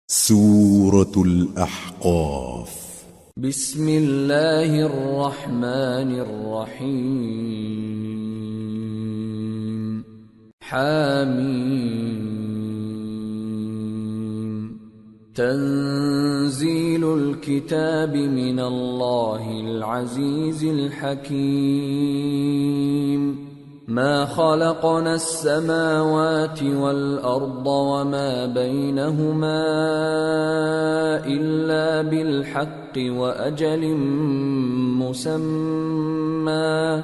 سورة الأحقاف. بسم الله الرحمن الرحيم. حاميم. تنزيل الكتاب من الله العزيز الحكيم. ما خلقنا السماوات والأرض وما بينهما إلا بالحق وأجل مسمى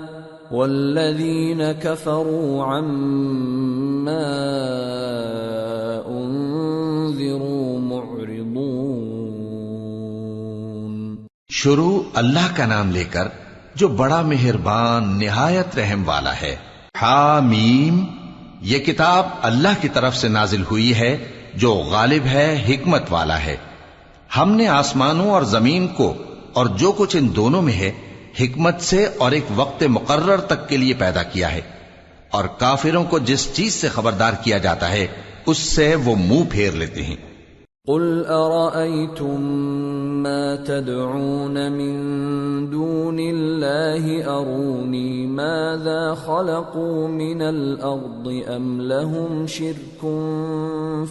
والذين كفروا عما أنذروا معرضون. شروع اللہ کا نام لے کر جو بڑا مہربان نہایت رحم والا ہے. حامیم، یہ کتاب اللہ کی طرف سے نازل ہوئی ہے جو غالب ہے، حکمت والا ہے. ہم نے آسمانوں اور زمین کو اور جو کچھ ان دونوں میں ہے حکمت سے اور ایک وقت مقرر تک کے لیے پیدا کیا ہے، اور کافروں کو جس چیز سے خبردار کیا جاتا ہے اس سے وہ منہ پھیر لیتے ہیں. قل أرأيتم ما تدعون من دون الله أروني ماذا خلقوا من الأرض أم لهم شرك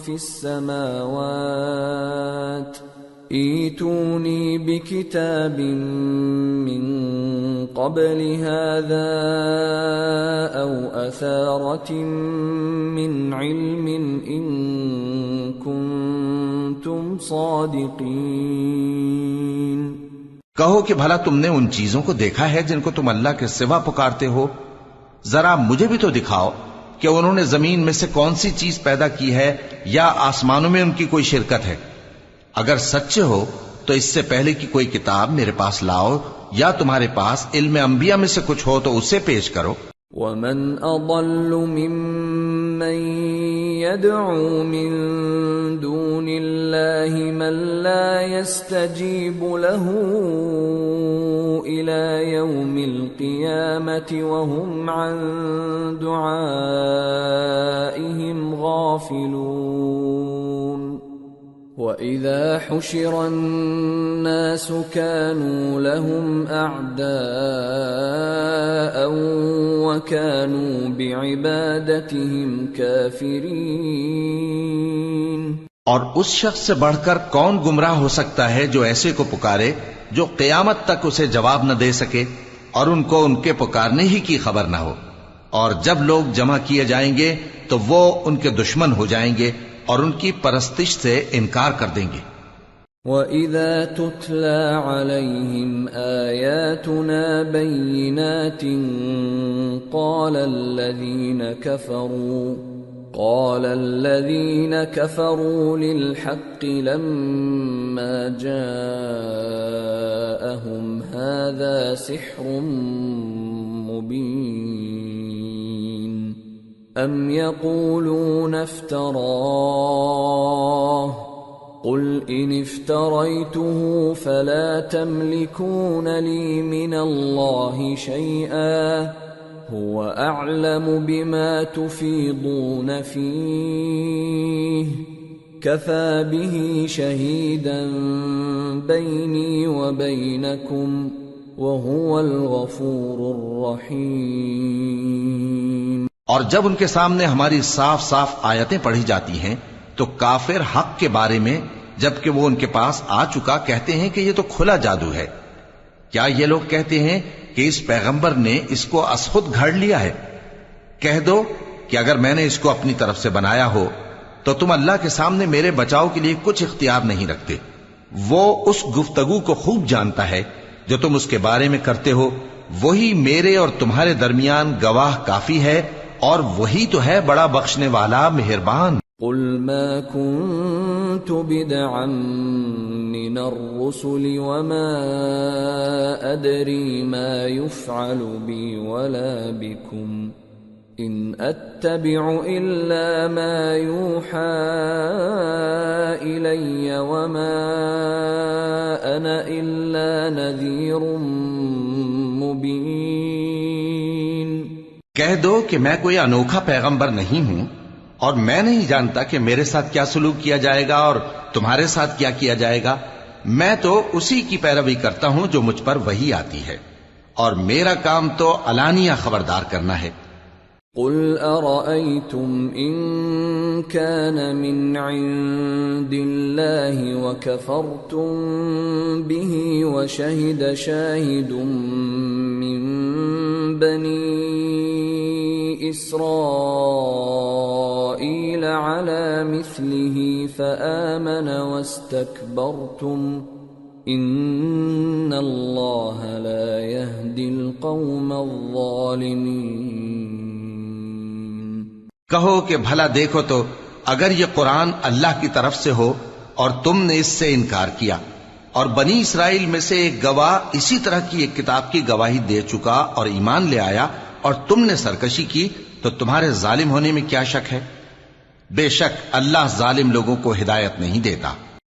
في السماوات ائتوني بكتاب من قبل هذا أو أثارة من علم إن كنتم صادقين. کہو کہ بھلا تم نے ان چیزوں کو دیکھا ہے جن کو تم اللہ کے سوا پکارتے ہو؟ ذرا مجھے بھی تو دکھاؤ کہ انہوں نے زمین میں سے کون سی چیز پیدا کی ہے یا آسمانوں میں ان کی کوئی شرکت ہے. اگر سچے ہو تو اس سے پہلے کی کوئی کتاب میرے پاس لاؤ، یا تمہارے پاس علم انبیاء میں سے کچھ ہو تو اسے پیش کرو. ومن اضل ممن يدعو من دون الله من لا يستجيب له الى يوم القيامة وهم عن دعائهم غافلون. وَإِذَا حُشِرَ النَّاسُ كَانُوا لَهُمْ أَعْدَاءً وَكَانُوا بِعِبَادَتِهِمْ كَافِرِينَ. اور اس شخص سے بڑھ کر کون گمراہ ہو سکتا ہے جو ایسے کو پکارے جو قیامت تک اسے جواب نہ دے سکے اور ان کو ان کے پکارنے ہی کی خبر نہ ہو. اور جب لوگ جمع کیے جائیں گے تو وہ ان کے دشمن ہو جائیں گے اور ان کی پرستش سے انکار کر دیں گے. وَإِذَا تُتْلَى عَلَيْهِمْ آيَاتُنَا بَيِّنَاتٍ قَالَ الَّذِينَ كَفَرُوا لِلْحَقِّ لَمَّا جَاءَهُمْ هَذَا سِحْرٌ مُبِينٌ. أَمْ يَقُولُونَ افْتَرَاهُ قُلْ إِنِ افْتَرَيْتُهُ فَلَا تَمْلِكُونَ لِي مِنَ اللَّهِ شَيْئًا هُوَ أَعْلَمُ بِمَا تُفِيضُونَ فِيهِ كَفَى بِهِ شَهِيدًا بَيْنِي وَبَيْنَكُمْ وَهُوَ الْغَفُورُ الرَّحِيمُ. اور جب ان کے سامنے ہماری صاف صاف آیتیں پڑھی جاتی ہیں تو کافر حق کے بارے میں جبکہ وہ ان کے پاس آ چکا کہتے ہیں کہ یہ تو کھلا جادو ہے. کیا یہ لوگ کہتے ہیں کہ اس پیغمبر نے اس کو از خود گھڑ لیا ہے؟ کہہ دو کہ اگر میں نے اس کو اپنی طرف سے بنایا ہو تو تم اللہ کے سامنے میرے بچاؤ کے لیے کچھ اختیار نہیں رکھتے. وہ اس گفتگو کو خوب جانتا ہے جو تم اس کے بارے میں کرتے ہو، وہی میرے اور تمہارے درمیان گواہ کافی ہے، اور وہی تو ہے بڑا بخشنے والا مہربان. قل ما كنت بدعا من الرسل وما أدري ما يفعل بي ولا بكم إن أتبع إلا ما يوحى إلي وما أنا إلا نذير مبين. کہہ دو کہ میں کوئی انوکھا پیغمبر نہیں ہوں اور میں نہیں جانتا کہ میرے ساتھ کیا سلوک کیا جائے گا اور تمہارے ساتھ کیا کیا جائے گا. میں تو اسی کی پیروی کرتا ہوں جو مجھ پر وحی آتی ہے، اور میرا کام تو علانیہ خبردار کرنا ہے. قل أرأيتم إن كان من عند الله وكفرتم به وشهد شاهد من بني إسرائيل على مثله فآمن واستكبرتم إن الله لا يهدي القوم الظالمين. کہو کہ بھلا دیکھو تو اگر یہ قرآن اللہ کی طرف سے ہو اور تم نے اس سے انکار کیا، اور بنی اسرائیل میں سے ایک گواہ اسی طرح کی ایک کتاب کی گواہی دے چکا اور ایمان لے آیا، اور تم نے سرکشی کی، تو تمہارے ظالم ہونے میں کیا شک ہے؟ بے شک اللہ ظالم لوگوں کو ہدایت نہیں دیتا.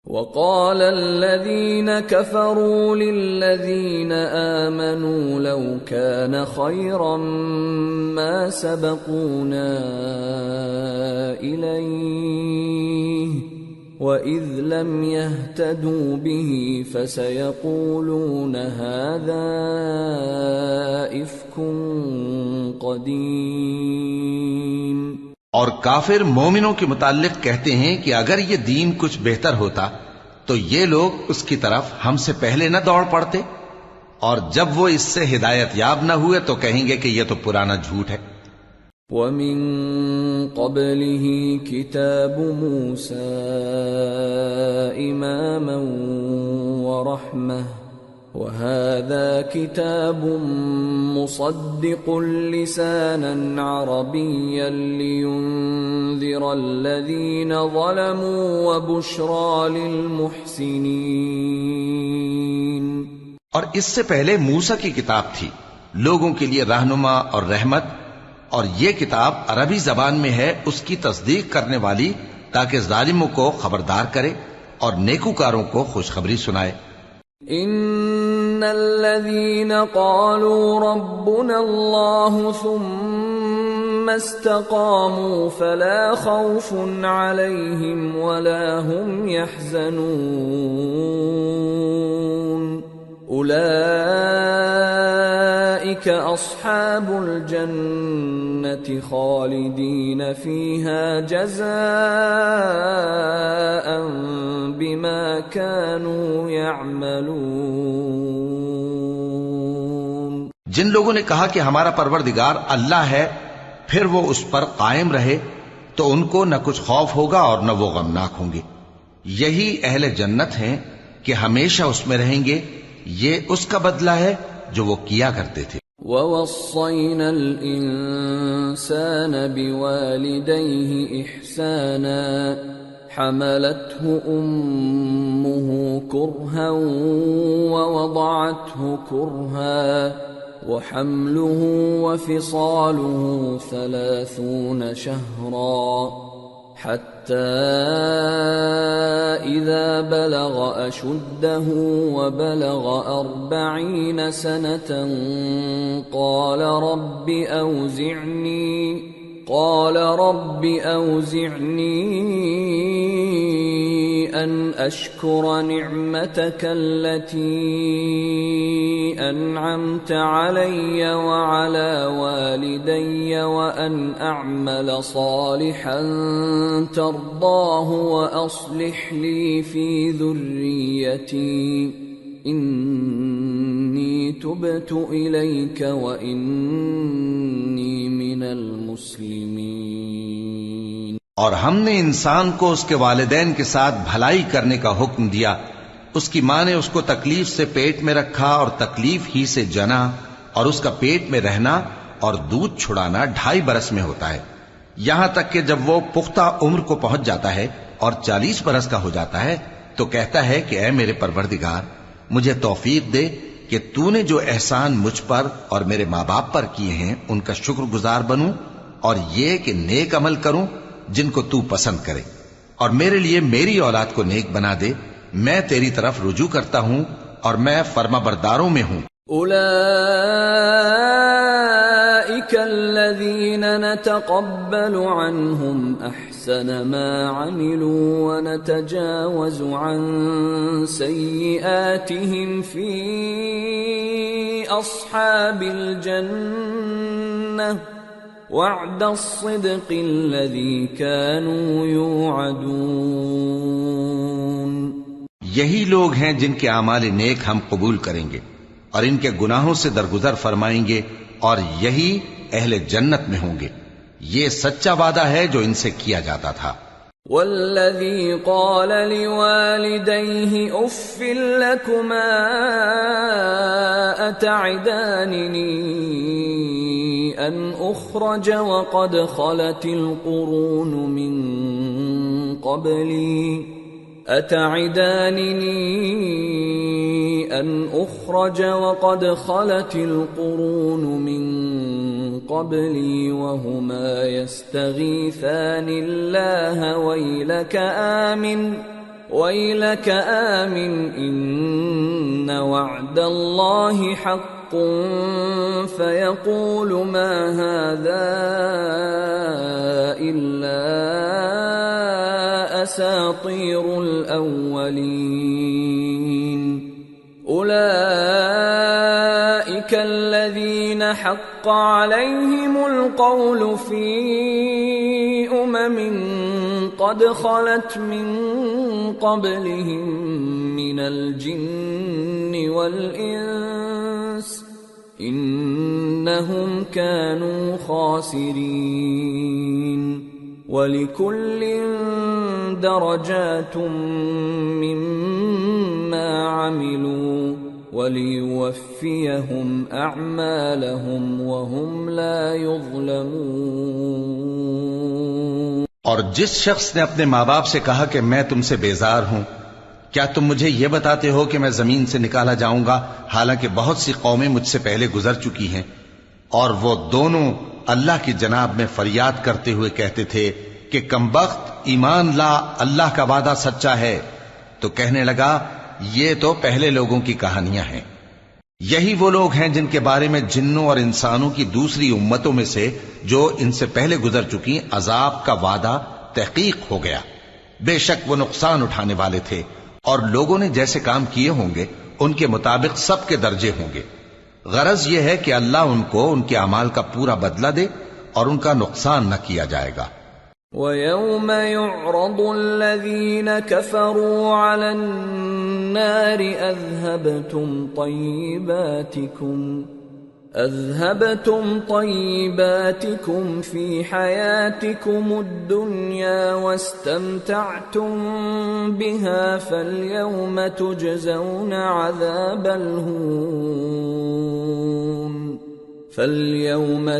وقال الذين كفروا للذين آمنوا لو كان خيرا ما سبقونا إليه وإذ لم يهتدوا به فسيقولون هذا إفك قديم. اور کافر مومنوں کے متعلق کہتے ہیں کہ اگر یہ دین کچھ بہتر ہوتا تو یہ لوگ اس کی طرف ہم سے پہلے نہ دوڑ پڑتے، اور جب وہ اس سے ہدایت یاب نہ ہوئے تو کہیں گے کہ یہ تو پرانا جھوٹ ہے. وَمِن قَبْلِهِ كِتَابُ مُوسَىٰ إِمَامًا وَرَحْمَةً وَهَذَا كِتَابٌ مُصَدِّقٌ لِسَانًا عَرَبِيًّا لِيُنذِرَ الَّذِينَ ظَلَمُوا وَبُشْرَىٰ لِلْمُحْسِنِينَ. اور اس سے پہلے موسیٰ کی کتاب تھی، لوگوں کے لیے رہنما اور رحمت، اور یہ کتاب عربی زبان میں ہے اس کی تصدیق کرنے والی، تاکہ ظالموں کو خبردار کرے اور نیکوکاروں کو خوشخبری سنائے. ان الذين قالوا ربنا الله ثم استقاموا فلا خوف عليهم ولا هم يحزنون اولئك اصحاب الجنة خالدين فيها جزاء بما كانوا يعملون. جن لوگوں نے کہا کہ ہمارا پروردگار اللہ ہے، پھر وہ اس پر قائم رہے تو ان کو نہ کچھ خوف ہوگا اور نہ وہ غمناک ہوں گے. یہی اہل جنت ہیں کہ ہمیشہ اس میں رہیں گے. یہ اس کا بدلہ ہے جو وہ کیا کرتے تھے. وَوَصَّيْنَا الْإِنسَانَ بِوَالِدَيْهِ إِحْسَانًا حَمَلَتْهُ أُمُّهُ كُرْهًا وَوَضَعَتْهُ كُرْهًا وَحَمْلُهُ وَفِصَالُهُ 30 شهرا حتى إذا بلغ أشده وبلغ 40 سنة قال رب أوزعني أن أشكر نعمتك التي أنعمت علي وعلى والدي وأن أعمل صالحا ترضاه وأصلح لي في ذريتي إني تبت إليك وإني من المسلمين. اور ہم نے انسان کو اس کے والدین کے ساتھ بھلائی کرنے کا حکم دیا. اس کی ماں نے اس کو تکلیف سے پیٹ میں رکھا اور تکلیف ہی سے جنا، اور اس کا پیٹ میں رہنا اور دودھ چھڑانا 2.5 برس میں ہوتا ہے، یہاں تک کہ جب وہ پختہ عمر کو پہنچ جاتا ہے اور 40 برس کا ہو جاتا ہے تو کہتا ہے کہ اے میرے پروردگار، مجھے توفیق دے کہ تو نے جو احسان مجھ پر اور میرے ماں باپ پر کیے ہیں ان کا شکر گزار بنوں، اور یہ کہ نیک عمل کروں جن کو تو پسند کرے، اور میرے لیے میری اولاد کو نیک بنا دے. میں تیری طرف رجوع کرتا ہوں اور میں فرما برداروں میں ہوں. الذين نتقبل عنهم أحسن ما عملوا ونتجاوز عن سيئاتهم في أصحاب الجنة وعد الصدق الذي كانوا يوعدون۔ یہی لوگ ہیں جن کے اعمال نیک ہم قبول کریں گے اور ان کے گناہوں سے درگزر فرمائیں گے، اور یہی اہل جنت میں ہوں گے۔ یہ سچا وعدہ ہے جو ان سے کیا جاتا تھا۔ والذي قال لوالديه اف لكما اتعدانني ان اخرج وقد خلت القرون من قبلي أتعدانني أن أخرج وقد خلت القرون من قبلي وهما يستغيثان الله ويلك آمن إن وعد الله حق فيقول ما هذا إلا أساطير الأولين أولئك الذين حق عليهم القول في قد خلت من قبلهم من الجن والإنس إنهم كانوا خاسرين وَلِكُلٍّ دَرَجَاتٌ مِّمَّا عَمِلُوا وَلِيُوَفِّيَهُمْ أَعْمَالَهُمْ وَهُمْ لَا يُظْلَمُونَ۔ اور جس شخص نے اپنے ماں باپ سے کہا کہ میں تم سے بیزار ہوں، کیا تم مجھے یہ بتاتے ہو کہ میں زمین سے نکالا جاؤں گا، حالانکہ بہت سی قومیں مجھ سے پہلے گزر چکی ہیں؟ اور وہ دونوں اللہ کی جناب میں فریاد کرتے ہوئے کہتے تھے کہ کمبخت، ایمان لا، اللہ کا وعدہ سچا ہے۔ تو کہنے لگا یہ تو پہلے لوگوں کی کہانیاں ہیں۔ یہی وہ لوگ ہیں جن کے بارے میں جنوں اور انسانوں کی دوسری امتوں میں سے جو ان سے پہلے گزر چکی عذاب کا وعدہ تحقیق ہو گیا۔ بے شک وہ نقصان اٹھانے والے تھے، اور لوگوں نے جیسے کام کیے ہوں گے ان کے مطابق سب کے درجے ہوں گے۔ غرض یہ ہے کہ اللہ ان کو ان کے اعمال کا پورا بدلہ دے اور ان کا نقصان نہ کیا جائے گا۔ وَيَوْمَ يُعْرَضُ الَّذِينَ كَفَرُوا عَلَى النَّارِ أَذْهَبْتُمْ طَيِّبَاتِكُمْ فِي حَيَاتِكُمُ الدُّنْيَا وَاسْتَمْتَعْتُمْ بِهَا فَالْيَوْمَ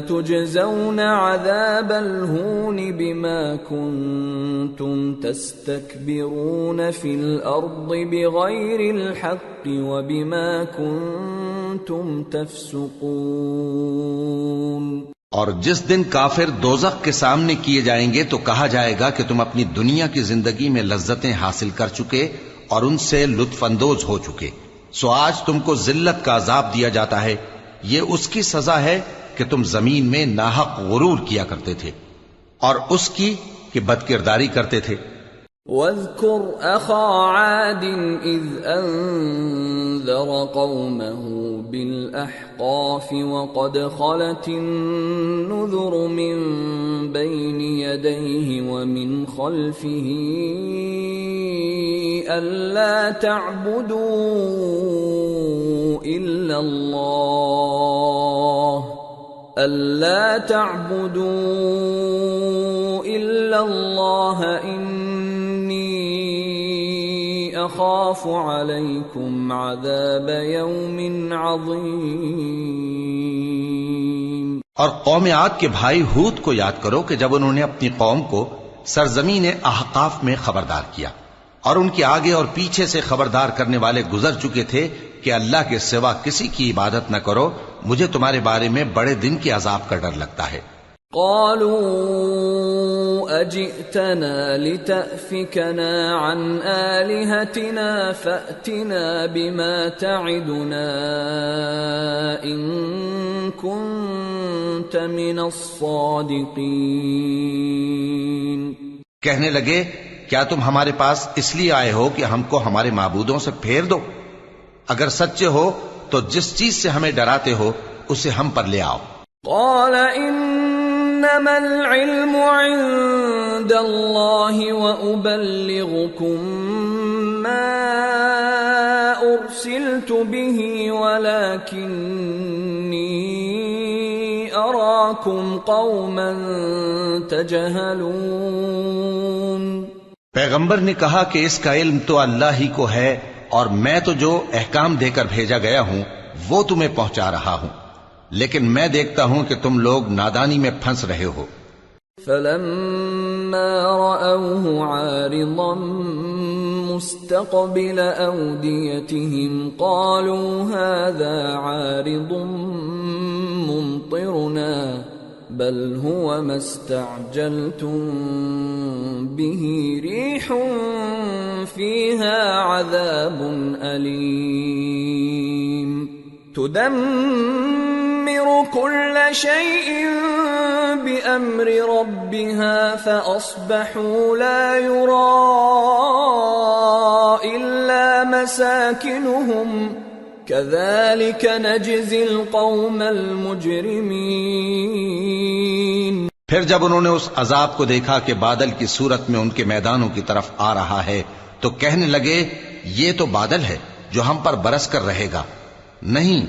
تُجْزَوْنَ عَذَابَ الْهُونِ بِمَا كُنتُمْ تَسْتَكْبِرُونَ فِي الْأَرْضِ بِغَيْرِ الْحَقِّ وَبِمَا كُنتُمْ تَفْسُقُونَ۔ اور جس دن کافر دوزخ کے سامنے کیے جائیں گے تو کہا جائے گا کہ تم اپنی دنیا کی زندگی میں لذتیں حاصل کر چکے اور ان سے لطف اندوز ہو چکے، سو آج تم کو ذلت کا عذاب دیا جاتا ہے۔ یہ اس کی سزا ہے کہ تم زمین میں ناحق غرور کیا کرتے تھے اور اس کی کہ بدکرداری کرتے تھے۔ وَاذْكُرْ أَخَا عَادٍ إِذْ أَنذَرَ قَوْمَهُ بِالْأَحْقَافِ وَقَدْ خَلَتِ النُّذُرُ مِنْ بَيْنِ يَدَيْهِ وَمِنْ خَلْفِهِ أَلَّا تَعْبُدُوا إِلَّا اللَّهَ إِنِّي أَخَافُ عَلَيْكُمْ عَذَابَ يَوْمٍ عَظِيمٍ۔ اور قوم عاد کے بھائی ہود کو یاد کرو کہ جب انہوں نے اپنی قوم کو سرزمین احقاف میں خبردار کیا اور ان کے آگے اور پیچھے سے خبردار کرنے والے گزر چکے تھے کہ اللہ کے سوا کسی کی عبادت نہ کرو، مجھے تمہارے بارے میں بڑے دن کے عذاب کا ڈر لگتا ہے۔ قالوا أجئتنا لتأفكنا عن آلهتنا فأتنا بما تعدنا إن كنت من الصادقين۔ کہنے لگے کیا تم ہمارے پاس اس لیے آئے ہو کہ ہم کو ہمارے معبودوں سے پھیر دو؟ اگر سچے ہو تو جس چیز سے ہمیں ڈراتے ہو اسے ہم پر لے آؤ۔ قال انما العلم عند الله وابلغكم ما ارسلت به ولكني اراكم قوما تجهلون۔ پیغمبر نے کہا کہ اس کا علم تو اللہ ہی کو ہے اور میں تو جو احکام دے کر بھیجا گیا ہوں وہ تمہیں پہنچا رہا ہوں، لیکن میں دیکھتا ہوں کہ تم لوگ نادانی میں پھنس رہے ہو۔ فلما رأوه عارضا مستقبل أوديتهم قالوا هذا عارض ممطرنا بل هو ما استعجلتم به ريح فيها عذاب أليم تدمر كل شيء بأمر ربها فأصبحوا لا يرى إلا مساكنهم كذلك نجزي القوم المجرمين۔ پھر جب انہوں نے اس عذاب کو دیکھا کہ بادل کی صورت میں ان کے میدانوں کی طرف آ رہا ہے تو کہنے لگے یہ تو بادل ہے جو ہم پر برس کر رہے گا، نہیں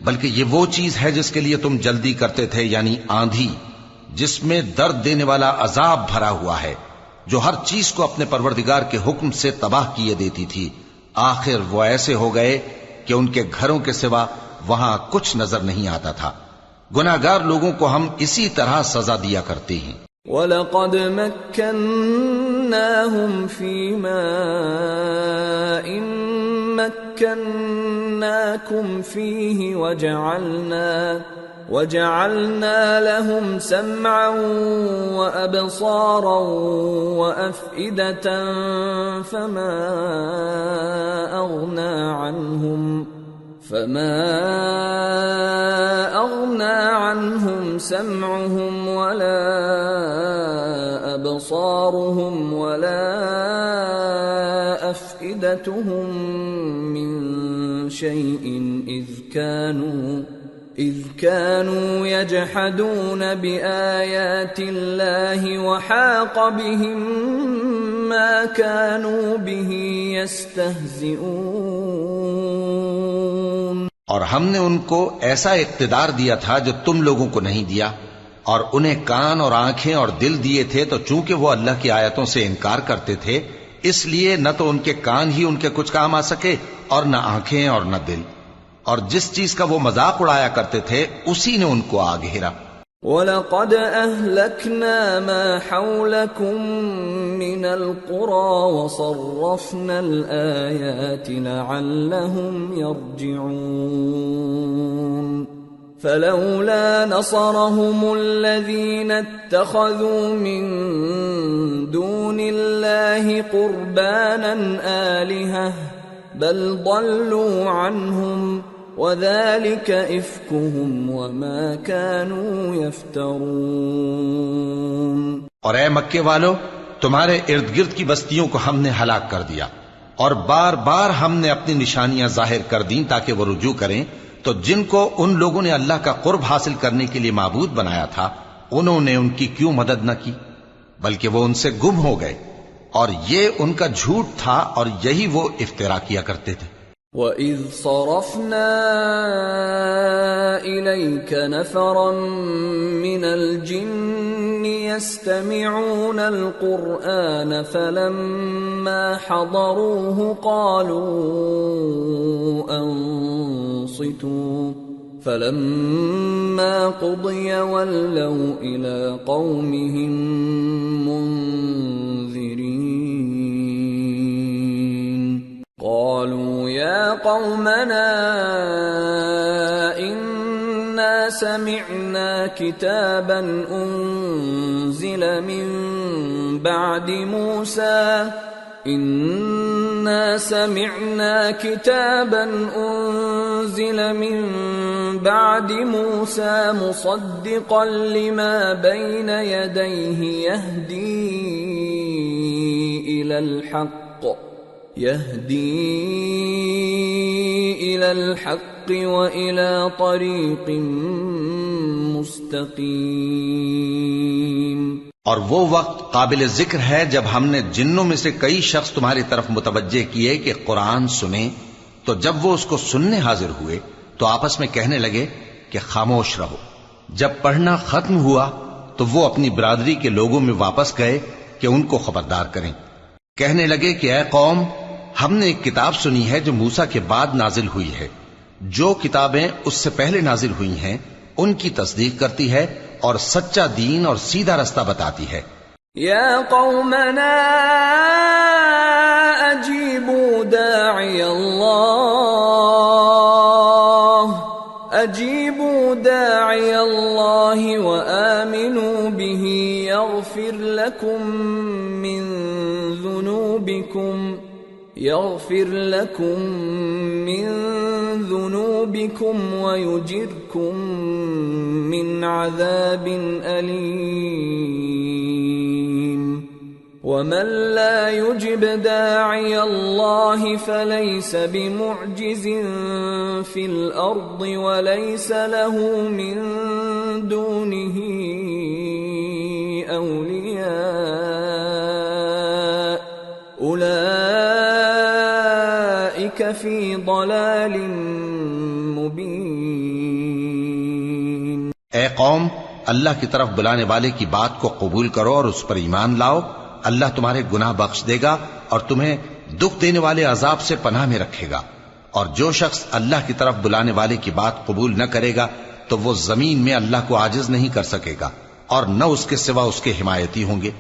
بلکہ یہ وہ چیز ہے جس کے لیے تم جلدی کرتے تھے، یعنی آندھی جس میں درد دینے والا عذاب بھرا ہوا ہے، جو ہر چیز کو اپنے پروردگار کے حکم سے تباہ کیے دیتی تھی۔ آخر وہ ایسے ہو گئے کہ ان کے گھروں کے سوا وہاں کچھ نظر نہیں آتا تھا۔ گناہگار لوگوں کو ہم اسی طرح سزا دیا کرتے ہیں۔ وَلَقَدْ مَكَّنَّاهُمْ فِي مَاءٍ مَكَّنَّاكُمْ فِيهِ وَجَعَلْنَا لَهُمْ سَمْعًا وَأَبْصَارًا وَأَفْئِدَةً فَمَا أَغْنَى عَنْهُمْ سَمْعُهُمْ وَلَا أَبْصَارُهُمْ وَلَا أَفْئِدَتُهُمْ مِنْ شَيْءٍ إِذْ كَانُوا يَجْحَدُونَ بِآيَاتِ اللَّهِ وَحَاقَ بِهِمْ مَا كَانُوا بِهِ يَسْتَهْزِئُونَ۔ اور ہم نے ان کو ایسا اقتدار دیا تھا جو تم لوگوں کو نہیں دیا، اور انہیں کان اور آنکھیں اور دل دیے تھے، تو چونکہ وہ اللہ کی آیتوں سے انکار کرتے تھے اس لیے نہ تو ان کے کان ہی ان کے کچھ کام آ سکے اور نہ آنکھیں اور نہ دل، اور جس چیز کا وہ مذاق اڑایا کرتے تھے اسی نے ان کو آ گھیرا۔ وَلَقَدْ أَهْلَكْنَا مَا حَوْلَكُمْ مِنَ الْقُرَى وَصَرَّفْنَا الْآيَاتِ لَعَلَّهُمْ يَرْجِعُونَ فَلَوْلَا نَصَرَهُمُ الَّذِينَ اتَّخَذُوا مِن دُونِ اللَّهِ قُرْبَانًا آلِهَةً بَلْ ضَلُّوا عَنْهُمْ وَذَلِكَ إِفْكُهُمْ وَمَا كَانُوا يَفْتَرُونَ۔ اور اے مکے والو، تمہارے ارد گرد کی بستیوں کو ہم نے ہلاک کر دیا، اور بار بار ہم نے اپنی نشانیاں ظاہر کر دیں تاکہ وہ رجوع کریں، تو جن کو ان لوگوں نے اللہ کا قرب حاصل کرنے کے لیے معبود بنایا تھا انہوں نے ان کی کیوں مدد نہ کی، بلکہ وہ ان سے گم ہو گئے، اور یہ ان کا جھوٹ تھا اور یہی وہ افترا کیا کرتے تھے۔ وَإِذْ صَرَفْنَا إِلَيْكَ نَفَرًا مِّنَ الْجِنِّ يَسْتَمِعُونَ الْقُرْآنَ فَلَمَّا حَضَرُوهُ قَالُوا أَنصِتُوا فَلَمَّا قُضِيَ وَلَّوْا إِلَى قَوْمِهِمْ مُنذِرِينَ قالوا يا قومنا إنا سمعنا كتابا أنزل من بعد موسى إنا سمعنا كتابا أنزل من بعد موسى مصدقا لما بين يديه يهدي إلى الحق وإلى طريق مستقيم. اور وہ وقت قابل ذکر ہے جب ہم نے جنوں میں سے کئی شخص تمہاری طرف متوجہ کیے کہ قرآن سنیں، تو جب وہ اس کو سننے حاضر ہوئے تو آپس میں کہنے لگے کہ خاموش رہو. جب پڑھنا ختم ہوا تو وہ اپنی برادری کے لوگوں میں واپس گئے کہ ان کو خبردار کریں. کہنے لگے کہ اے قوم، ہم نے ایک کتاب سنی ہے جو موسیٰ کے بعد نازل ہوئی ہے. جو کتابیں اس سے پہلے نازل ہوئی ہیں ان کی تصدیق کرتی ہے اور سچا دین اور سیدھا رستہ بتاتی ہے. یا قومنا اجیبوا داعی اللہ وآمنوا به يغفر لكم من ذنوبكم ويجركم من عذاب أليم. ومن لا يجب داعي الله فليس بمعجز في الأرض وليس له من دونه أولياء أولئك في ضلال مبين. اے قوم، اللہ کی طرف بلانے والے کی بات کو قبول کرو اور اس پر ایمان لاؤ. اللہ تمہارے گناہ بخش دے گا اور تمہیں دکھ دینے والے عذاب سے پناہ میں رکھے گا. اور جو شخص اللہ کی طرف بلانے والے کی بات قبول نہ کرے گا تو وہ زمین میں اللہ کو عاجز نہیں کر سکے گا اور نہ اس کے سوا اس کے حمایتی ہوں گے.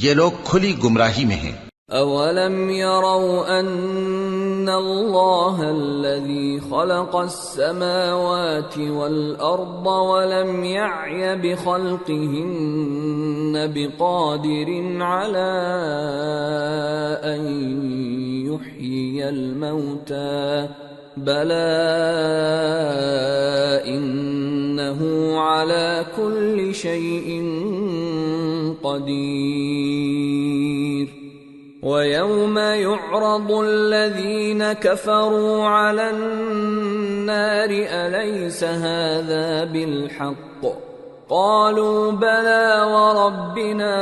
یہ لوگ کھلی گمراہی میں ہیں. اولم يروا ان اللہ الذي خلق السماوات والارض ولم يعي بخلقهن بقادر على ان يحيي الموتى بلى انه على كل شيء قدير. وَيَوْمَ يُعْرَضُ الَّذِينَ كَفَرُوا عَلَى النَّارِ أَلَيْسَ هَذَا بِالْحَقِّ قَالُوا بَلَى وَرَبِّنَا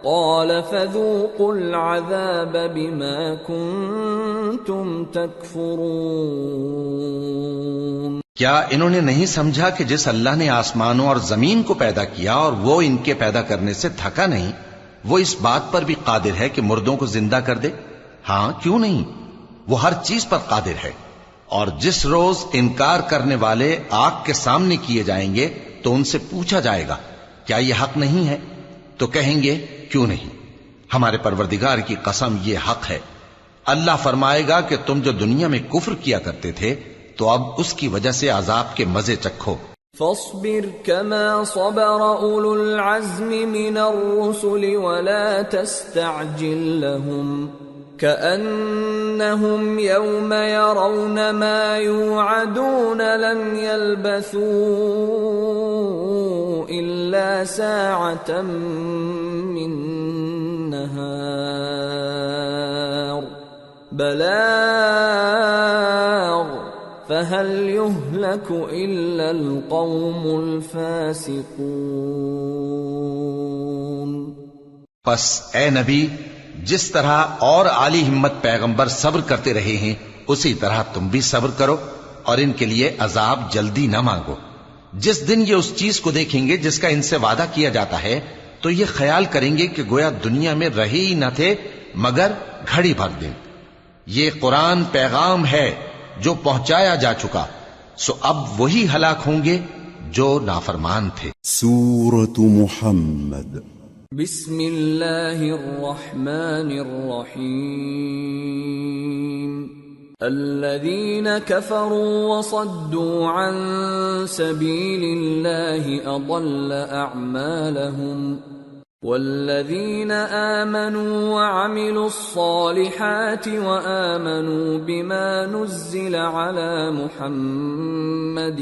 قَالَ فَذُوقُوا الْعَذَابَ بِمَا كُنتُمْ تَكْفُرُونَ. کیا انہوں نے نہیں سمجھا کہ جس اللہ نے آسمانوں اور زمین کو پیدا کیا اور وہ ان کے پیدا کرنے سے تھکا نہیں، وہ اس بات پر بھی قادر ہے کہ مردوں کو زندہ کر دے؟ ہاں، کیوں نہیں، وہ ہر چیز پر قادر ہے. اور جس روز انکار کرنے والے آگ کے سامنے کیے جائیں گے تو ان سے پوچھا جائے گا کیا یہ حق نہیں ہے؟ تو کہیں گے کیوں نہیں، ہمارے پروردگار کی قسم یہ حق ہے. اللہ فرمائے گا کہ تم جو دنیا میں کفر کیا کرتے تھے تو اب اس کی وجہ سے عذاب کے مزے چکھو. فاصبر كما صبر أولو العزم من الرسل ولا تستعجل لهم كأنهم يوم يرون ما يوعدون لم يلبثوا إلا ساعة من نهار بلاغ فَهَلْ يُهْلَكُ إِلَّا الْقَوْمُ الْفَاسِقُونَ. پس اے نبی، جس طرح اور عالی ہمت پیغمبر صبر کرتے رہے ہیں اسی طرح تم بھی صبر کرو اور ان کے لیے عذاب جلدی نہ مانگو. جس دن یہ اس چیز کو دیکھیں گے جس کا ان سے وعدہ کیا جاتا ہے تو یہ خیال کریں گے کہ گویا دنیا میں رہے ہی نہ تھے مگر گھڑی بھر دن. یہ قرآن پیغام ہے جو پہنچایا جا چکا، سو اب وہی ہلاک ہوں گے جو نافرمان تھے. سورة محمد. بسم اللہ الرحمن الرحیم. الذين كفروا وصدوا عن سبيل الله أضل أعمالهم والذين آمنوا وعملوا الصالحات وآمنوا بما نزل على محمد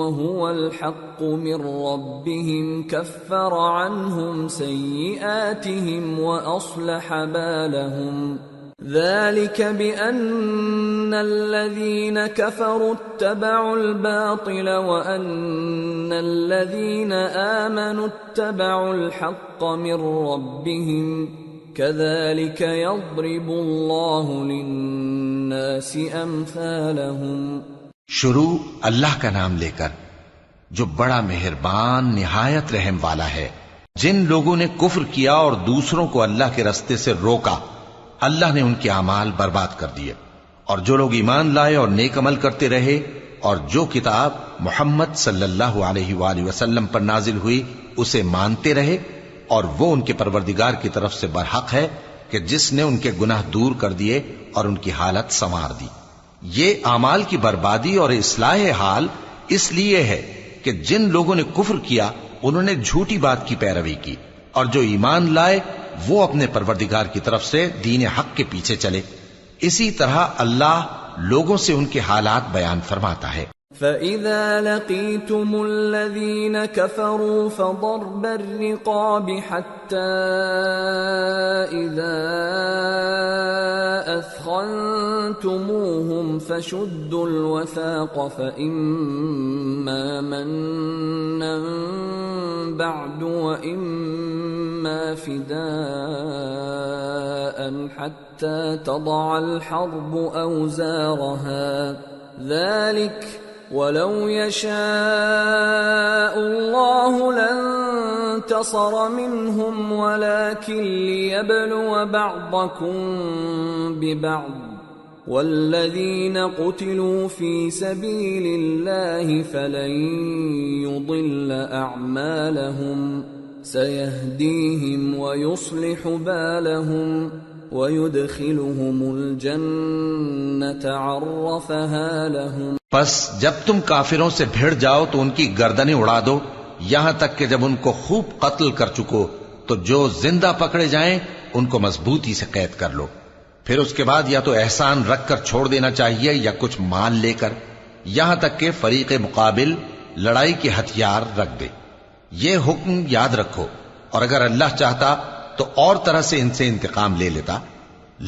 وهو الحق من ربهم كفر عنهم سيئاتهم وأصلح بالهم ذلك بأن الذين كفروا اتبعوا الباطل وأن الذين آمنوا اتبعوا الحق من ربهم كذلك يضرب الله للناس أمثالهم. شروع اللہ کا نام لے کر جو بڑا مہربان نہایت رحم والا ہے. جن لوگوں نے کفر کیا اور دوسروں کو اللہ کے رستے سے روکا اللہ نے ان کے اعمال برباد کر دیے، اور جو لوگ ایمان لائے اور نیک عمل کرتے رہے اور جو کتاب محمد صلی اللہ علیہ وآلہ وسلم پر نازل ہوئی اسے مانتے رہے، اور وہ ان کے پروردگار کی طرف سے برحق ہے کہ جس نے ان کے گناہ دور کر دیے اور ان کی حالت سنوار دی. یہ اعمال کی بربادی اور اصلاح حال اس لیے ہے کہ جن لوگوں نے کفر کیا انہوں نے جھوٹی بات کی پیروی کی، اور جو ایمان لائے وہ اپنے پروردگار کی طرف سے دین حق کے پیچھے چلے. اسی طرح اللہ لوگوں سے ان کے حالات بیان فرماتا ہے. فَإِذَا لَقِيتُمُ الَّذِينَ كَفَرُوا فَضَرْبَ الرِّقَابِ حَتَّى إِذَا أَثْخَنْتُمُوهُمْ فَشُدُّوا الْوَثَاقَ فَإِمَّا مَنًّا بَعْدُ وَإِمَّا فِدَاءً حَتَّى تَضَعَ الْحَرْبُ أَوْزَارَهَا ذلك ولو يشاء الله لانتصر منهم ولكن ليبلو بعضكم ببعض والذين قتلوا في سبيل الله فلن يضل أعمالهم سيهديهم ويصلح بالهم وَيُدْخِلُهُمُ الْجَنَّةَ عَرَّفَهَا لَهُمْ. پس جب تم کافروں سے بھیڑ جاؤ تو ان کی گردنیں اڑا دو یہاں تک کہ جب ان کو خوب قتل کر چکو تو جو زندہ پکڑے جائیں ان کو مضبوطی سے قید کر لو. پھر اس کے بعد یا تو احسان رکھ کر چھوڑ دینا چاہیے یا کچھ مال لے کر، یہاں تک کہ فریق مقابل لڑائی کے ہتھیار رکھ دے. یہ حکم یاد رکھو، اور اگر اللہ چاہتا تو اور طرح سے ان سے انتقام لے لیتا،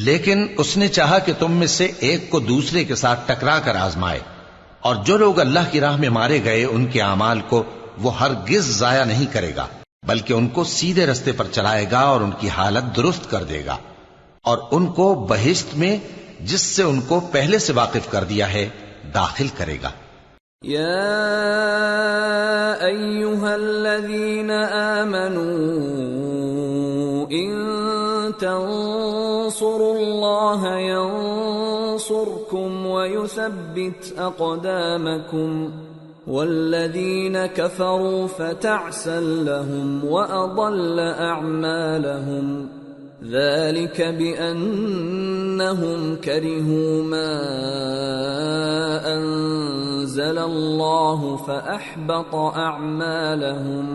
لیکن اس نے چاہا کہ تم میں سے ایک کو دوسرے کے ساتھ ٹکرا کر آزمائے. اور جو لوگ اللہ کی راہ میں مارے گئے ان کے اعمال کو وہ ہرگز ضائع نہیں کرے گا، بلکہ ان کو سیدھے رستے پر چلائے گا اور ان کی حالت درست کر دے گا، اور ان کو بہشت میں جس سے ان کو پہلے سے واقف کر دیا ہے داخل کرے گا. یا ایھا الذین آمنوا ان تنصروا اللہ ینصرکم ویثبت اقدامکم والذین کفروا فتعسا لهم واضل اعمالهم ذلك بأنهم كرهوا ما أنزل الله فأحبط أعمالهم.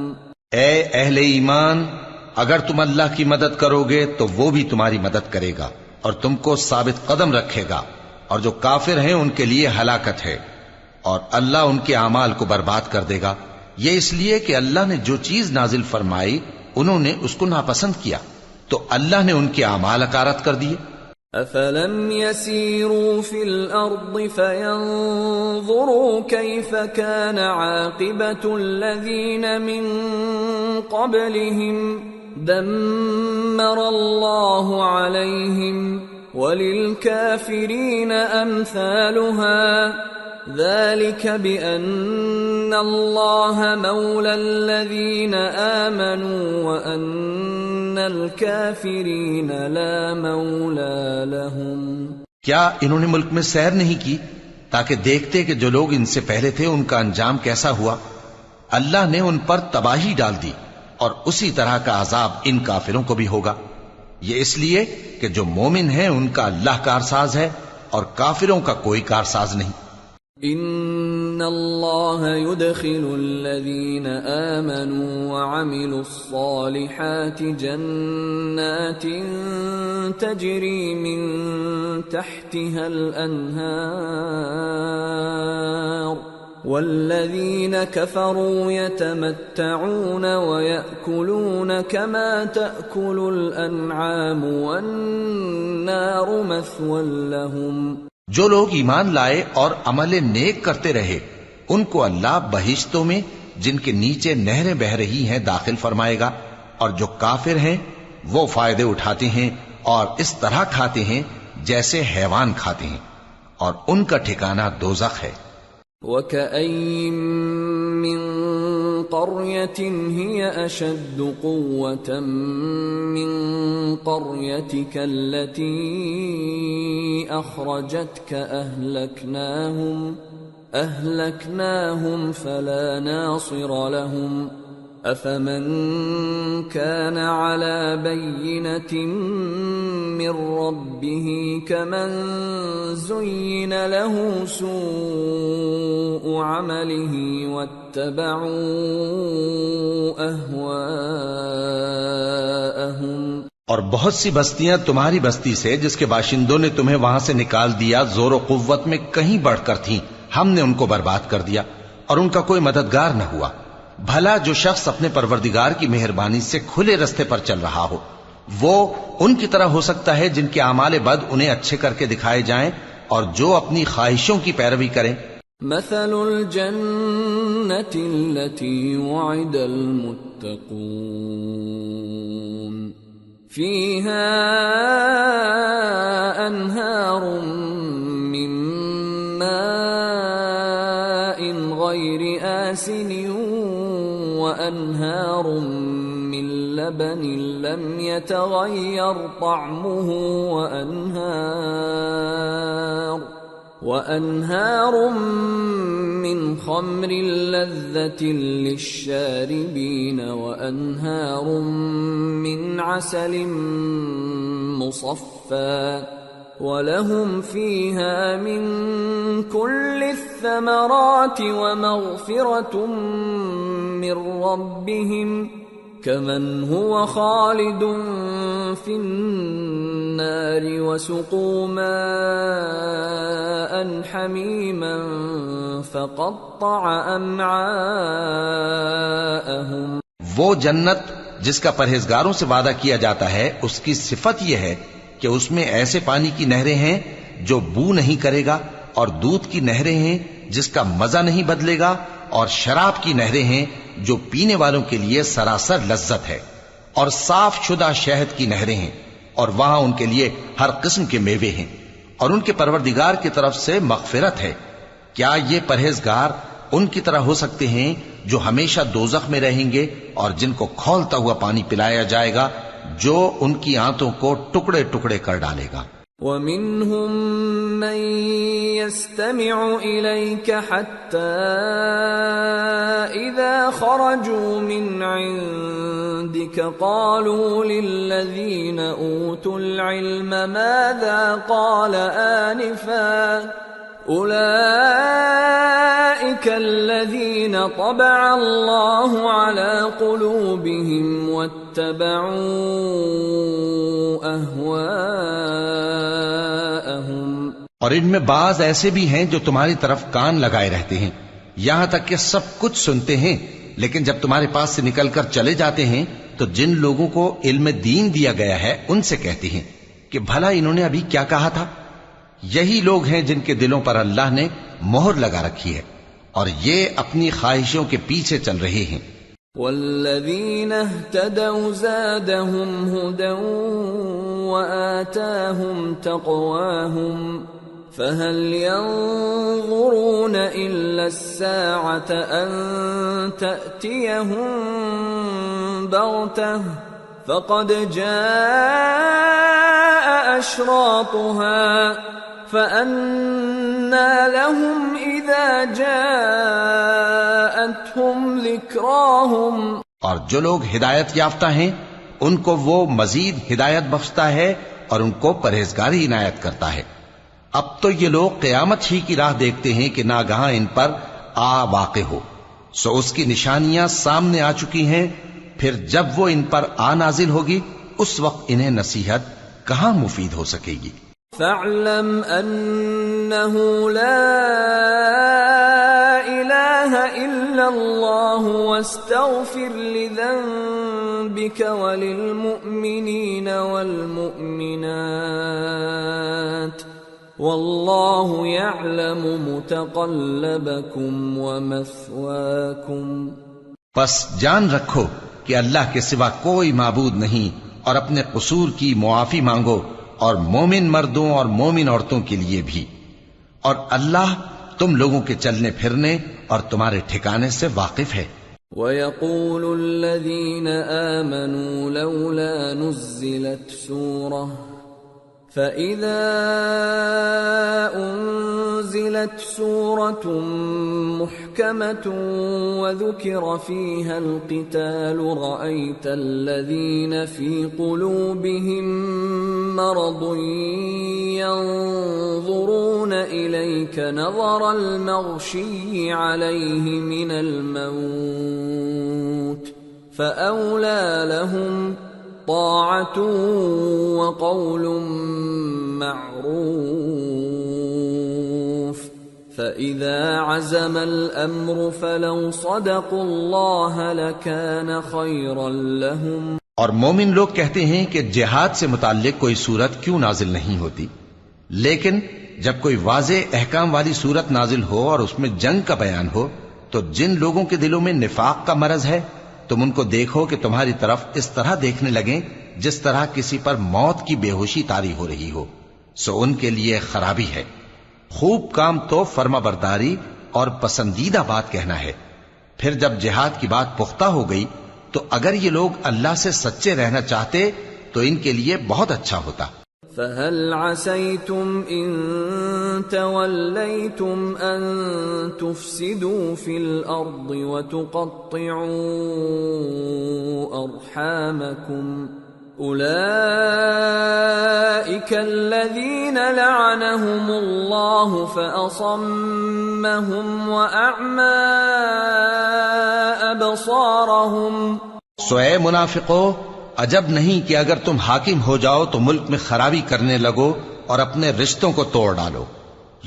اے اہل ایمان، اگر تم اللہ کی مدد کرو گے تو وہ بھی تمہاری مدد کرے گا اور تم کو ثابت قدم رکھے گا، اور جو کافر ہیں ان کے لیے ہلاکت ہے، اور اللہ ان کے اعمال کو برباد کر دے گا. یہ اس لیے کہ اللہ نے جو چیز نازل فرمائی انہوں نے اس کو ناپسند کیا تو اللہ نے ان کے اعمال اکارت کر دیے. افلم يسيروا في الارض فينظروا كيف كان عاقبة الذين من قبلهم دمر الله عليهم وللكافرين امثالها ذلك بأن الله مولى الذين آمنوا وأن الكافرين لا مولى لهم. کیا انہوں نے ملک میں سیر نہیں کی تاکہ دیکھتے کہ جو لوگ ان سے پہلے تھے ان کا انجام کیسا ہوا؟ اللہ نے ان پر تباہی ڈال دی اور اسی طرح کا عذاب ان کافروں کو بھی ہوگا. یہ اس لیے کہ جو مومن ہیں ان کا اللہ کارساز ہے اور کافروں کا کوئی کارساز نہیں۔ ان اللہ يدخل الذین آمنوا وعملوا الصالحات جنات تجری من تحتها الانہار والذین کفروا یتمتعون ویأکلون کما تأکل الانعام والنار مثوی لهم۔ جو لوگ ایمان لائے اور عمل نیک کرتے رہے ان کو اللہ بہشتوں میں جن کے نیچے نہریں بہہ رہی ہیں داخل فرمائے گا، اور جو کافر ہیں وہ فائدے اٹھاتے ہیں اور اس طرح کھاتے ہیں جیسے حیوان کھاتے ہیں، اور ان کا ٹھکانہ دوزخ ہے۔ وَكَأَيٍّ مِّن قَرْيَةٍ هِيَ أَشَدُّ قُوَّةً مِّن قَرْيَتِكَ الَّتِي أَخْرَجَتْكَ أَهْلَكْنَاهُمْ فَلَا نَاصِرَ لَهُمْ أَفَمَن كَانَ عَلَى بَيِّنَةٍ مِّن رَّبِّهِ كَمَن زُيِّنَ لَهُ سُوءُ عَمَلِهِ وَاتَّبَعُوا أَهْوَاءَهُمْ۔ اور بہت سی بستیاں تمہاری بستی سے جس کے باشندوں نے تمہیں وہاں سے نکال دیا زور و قوت میں کہیں بڑھ کر تھیں، ہم نے ان کو برباد کر دیا اور ان کا کوئی مددگار نہ ہوا۔ بھلا جو شخص اپنے پروردگار کی مہربانی سے کھلے رستے پر چل رہا ہو وہ ان کی طرح ہو سکتا ہے جن کے اعمال بد انہیں اچھے کر کے دکھائے جائیں اور جو اپنی خواہشوں کی پیروی کریں۔ مثل الجنة التي وعد المتقون فيها أنهار من ماء غير آسن وأنهار من لبن لم يتغير طعمه وأنهار من خمر لذة للشاربين وأنهار من عسل مصفى ولهم فيها من كل الثمرات ومغفرة من ربهم كمن هو خالد في النار وسقوا ماء حميما فقطع أمعاءهم۔ وہ جنت جس کا پرہیزگاروں سے وعدہ کیا جاتا ہے اس کی صفت یہ ہے کہ اس میں ایسے پانی کی نہریں ہیں جو بو نہیں کرے گا، اور دودھ کی نہریں ہیں جس کا مزہ نہیں بدلے گا، اور شراب کی نہریں ہیں جو پینے والوں کے لیے سراسر لذت ہے، اور صاف شدہ شہد کی نہریں ہیں، اور وہاں ان کے لیے ہر قسم کے میوے ہیں، اور ان کے پروردگار کی طرف سے مغفرت ہے۔ کیا یہ پرہیزگار ان کی طرح ہو سکتے ہیں جو ہمیشہ دوزخ میں رہیں گے اور جن کو کھولتا ہوا پانی پلایا جائے گا جو ان کی آنتوں کو ٹکڑے ٹکڑے کر ڈالے گا۔ وَمِنْهُمْ مَنْ يَسْتَمِعُ إِلَيْكَ حَتَّى إِذَا خَرَجُوا مِنْ عِنْدِكَ قَالُوا لِلَّذِينَ أُوتُوا الْعِلْمَ مَاذَا قَالَ آنِفًا أُولَئِكَ الَّذِينَ طَبَعَ اللَّهُ عَلَى قُلُوبِهِمْ وَاتَّبَعُوا أَهْوَاءَهُمْ۔ اور ان میں بعض ایسے بھی ہیں جو تمہاری طرف کان لگائے رہتے ہیں یہاں تک کہ سب کچھ سنتے ہیں، لیکن جب تمہارے پاس سے نکل کر چلے جاتے ہیں تو جن لوگوں کو علم دین دیا گیا ہے ان سے کہتے ہیں کہ بھلا انہوں نے ابھی کیا کہا تھا۔ یہی لوگ ہیں جن کے دلوں پر اللہ نے مہر لگا رکھی ہے اور یہ اپنی خواہشوں کے پیچھے چل رہے ہیں۔ والذین اہتدوا زادهم هدى وآتاهم تقواهم فهل ينظرون إلا الساعة أن تأتيهم بغتة فقد جاء أشراطها فأنى لهم إذا جاءتهم ذكراهم۔ اور جو لوگ ہدایت یافتہ ہیں ان کو وہ مزید ہدایت بخشتا ہے اور ان کو پرہیزگاری عنایت کرتا ہے۔ اب تو یہ لوگ قیامت ہی کی راہ دیکھتے ہیں کہ ناگہاں ان پر آ واقع ہو، سو اس کی نشانیاں سامنے آ چکی ہیں، پھر جب وہ ان پر آ نازل ہوگی اس وقت انہیں نصیحت کہاں مفید ہو سکے گی۔ فاعلم انه لا اله الا الله واستغفر لذنبك وللمؤمنين والمؤمنات والله يعلم متقلبكم ومثواكم۔ پس جان رکھو کہ اللہ کے سوا کوئی معبود نہیں، اور اپنے قصور کی معافی مانگو، اور مومن مردوں اور مومن عورتوں کے لیے بھی، اور اللہ تم لوگوں کے چلنے پھرنے اور تمہارے ٹھکانے سے واقف ہے۔ وَيَقُولُ الَّذِينَ آمَنُوا لَوْلَا نُزِّلَتْ سُورَةٌ فَإِذَا أُنزِلَتْ سُورَةٌ مُحْكَمَةٌ وَذُكِرَ فِيهَا الْقِتَالُ رَأَيْتَ الَّذِينَ فِي قُلُوبِهِم مَّرَضٌ يَنظُرُونَ إِلَيْكَ نَظَرَ الْمَغْشِيِّ عَلَيْهِ مِنَ الْمَوْتِ فَأَوْلَىٰ لَهُمْ طاعة وقول معروف فإذا عزم الأمر فلو صدقوا الله لكان خيرا لهم۔ اور مومن لوگ کہتے ہیں کہ جہاد سے متعلق کوئی صورت کیوں نازل نہیں ہوتی، لیکن جب کوئی واضح احکام والی صورت نازل ہو اور اس میں جنگ کا بیان ہو تو جن لوگوں کے دلوں میں نفاق کا مرض ہے تم ان کو دیکھو کہ تمہاری طرف اس طرح دیکھنے لگیں جس طرح کسی پر موت کی بے ہوشی طاری ہو رہی ہو، سو ان کے لیے خرابی ہے۔ خوب کام تو فرما برداری اور پسندیدہ بات کہنا ہے، پھر جب جہاد کی بات پختہ ہو گئی تو اگر یہ لوگ اللہ سے سچے رہنا چاہتے تو ان کے لیے بہت اچھا ہوتا۔ فَهَلْ عَسَيْتُمْ إِن تَوَلَّيْتُمْ أَن تُفْسِدُوا فِي الْأَرْضِ وَتُقَطِّعُوا أَرْحَامَكُمْ أُولَئِكَ الَّذِينَ لَعَنَهُمُ اللَّهُ فَأَصَمَّهُمْ وَأَعْمَى أَبْصَارَهُمْ۔ سو اے منافقو، عجب نہیں کہ اگر تم حاکم ہو جاؤ تو ملک میں خرابی کرنے لگو اور اپنے رشتوں کو توڑ ڈالو۔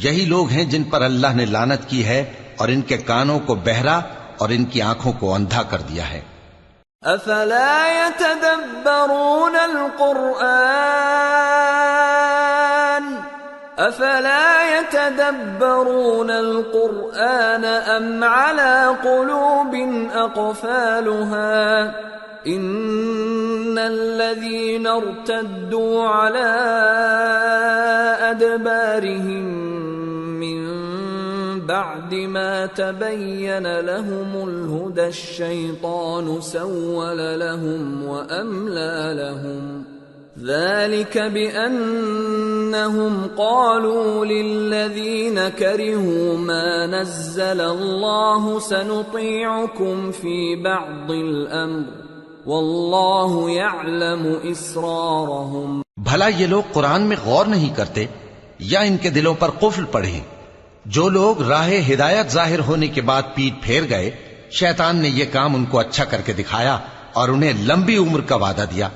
یہی لوگ ہیں جن پر اللہ نے لعنت کی ہے اور ان کے کانوں کو بہرا اور ان کی آنکھوں کو اندھا کر دیا ہے۔ افلا يتدبرون القرآن ام على قلوب اقفالها ان الذين ارتدوا على ادبارهم من بعد ما تبين لهم الهدى الشيطان سول لهم واملى لهم ذلك بأنهم قالوا للذين كرهوا ما نزل الله سنطيعكم في بعض الأمر والله يعلم إسرارهم۔ بھلا یہ لوگ قرآن میں غور نہیں کرتے یا ان کے دلوں پر قفل پڑے ہیں؟ جو لوگ راہ ہدایت ظاہر ہونے کے بعد پیٹ پھیر گئے، شیطان نے یہ کام ان کو اچھا کر کے دکھایا اور انہیں لمبی عمر کا وعدہ دیا۔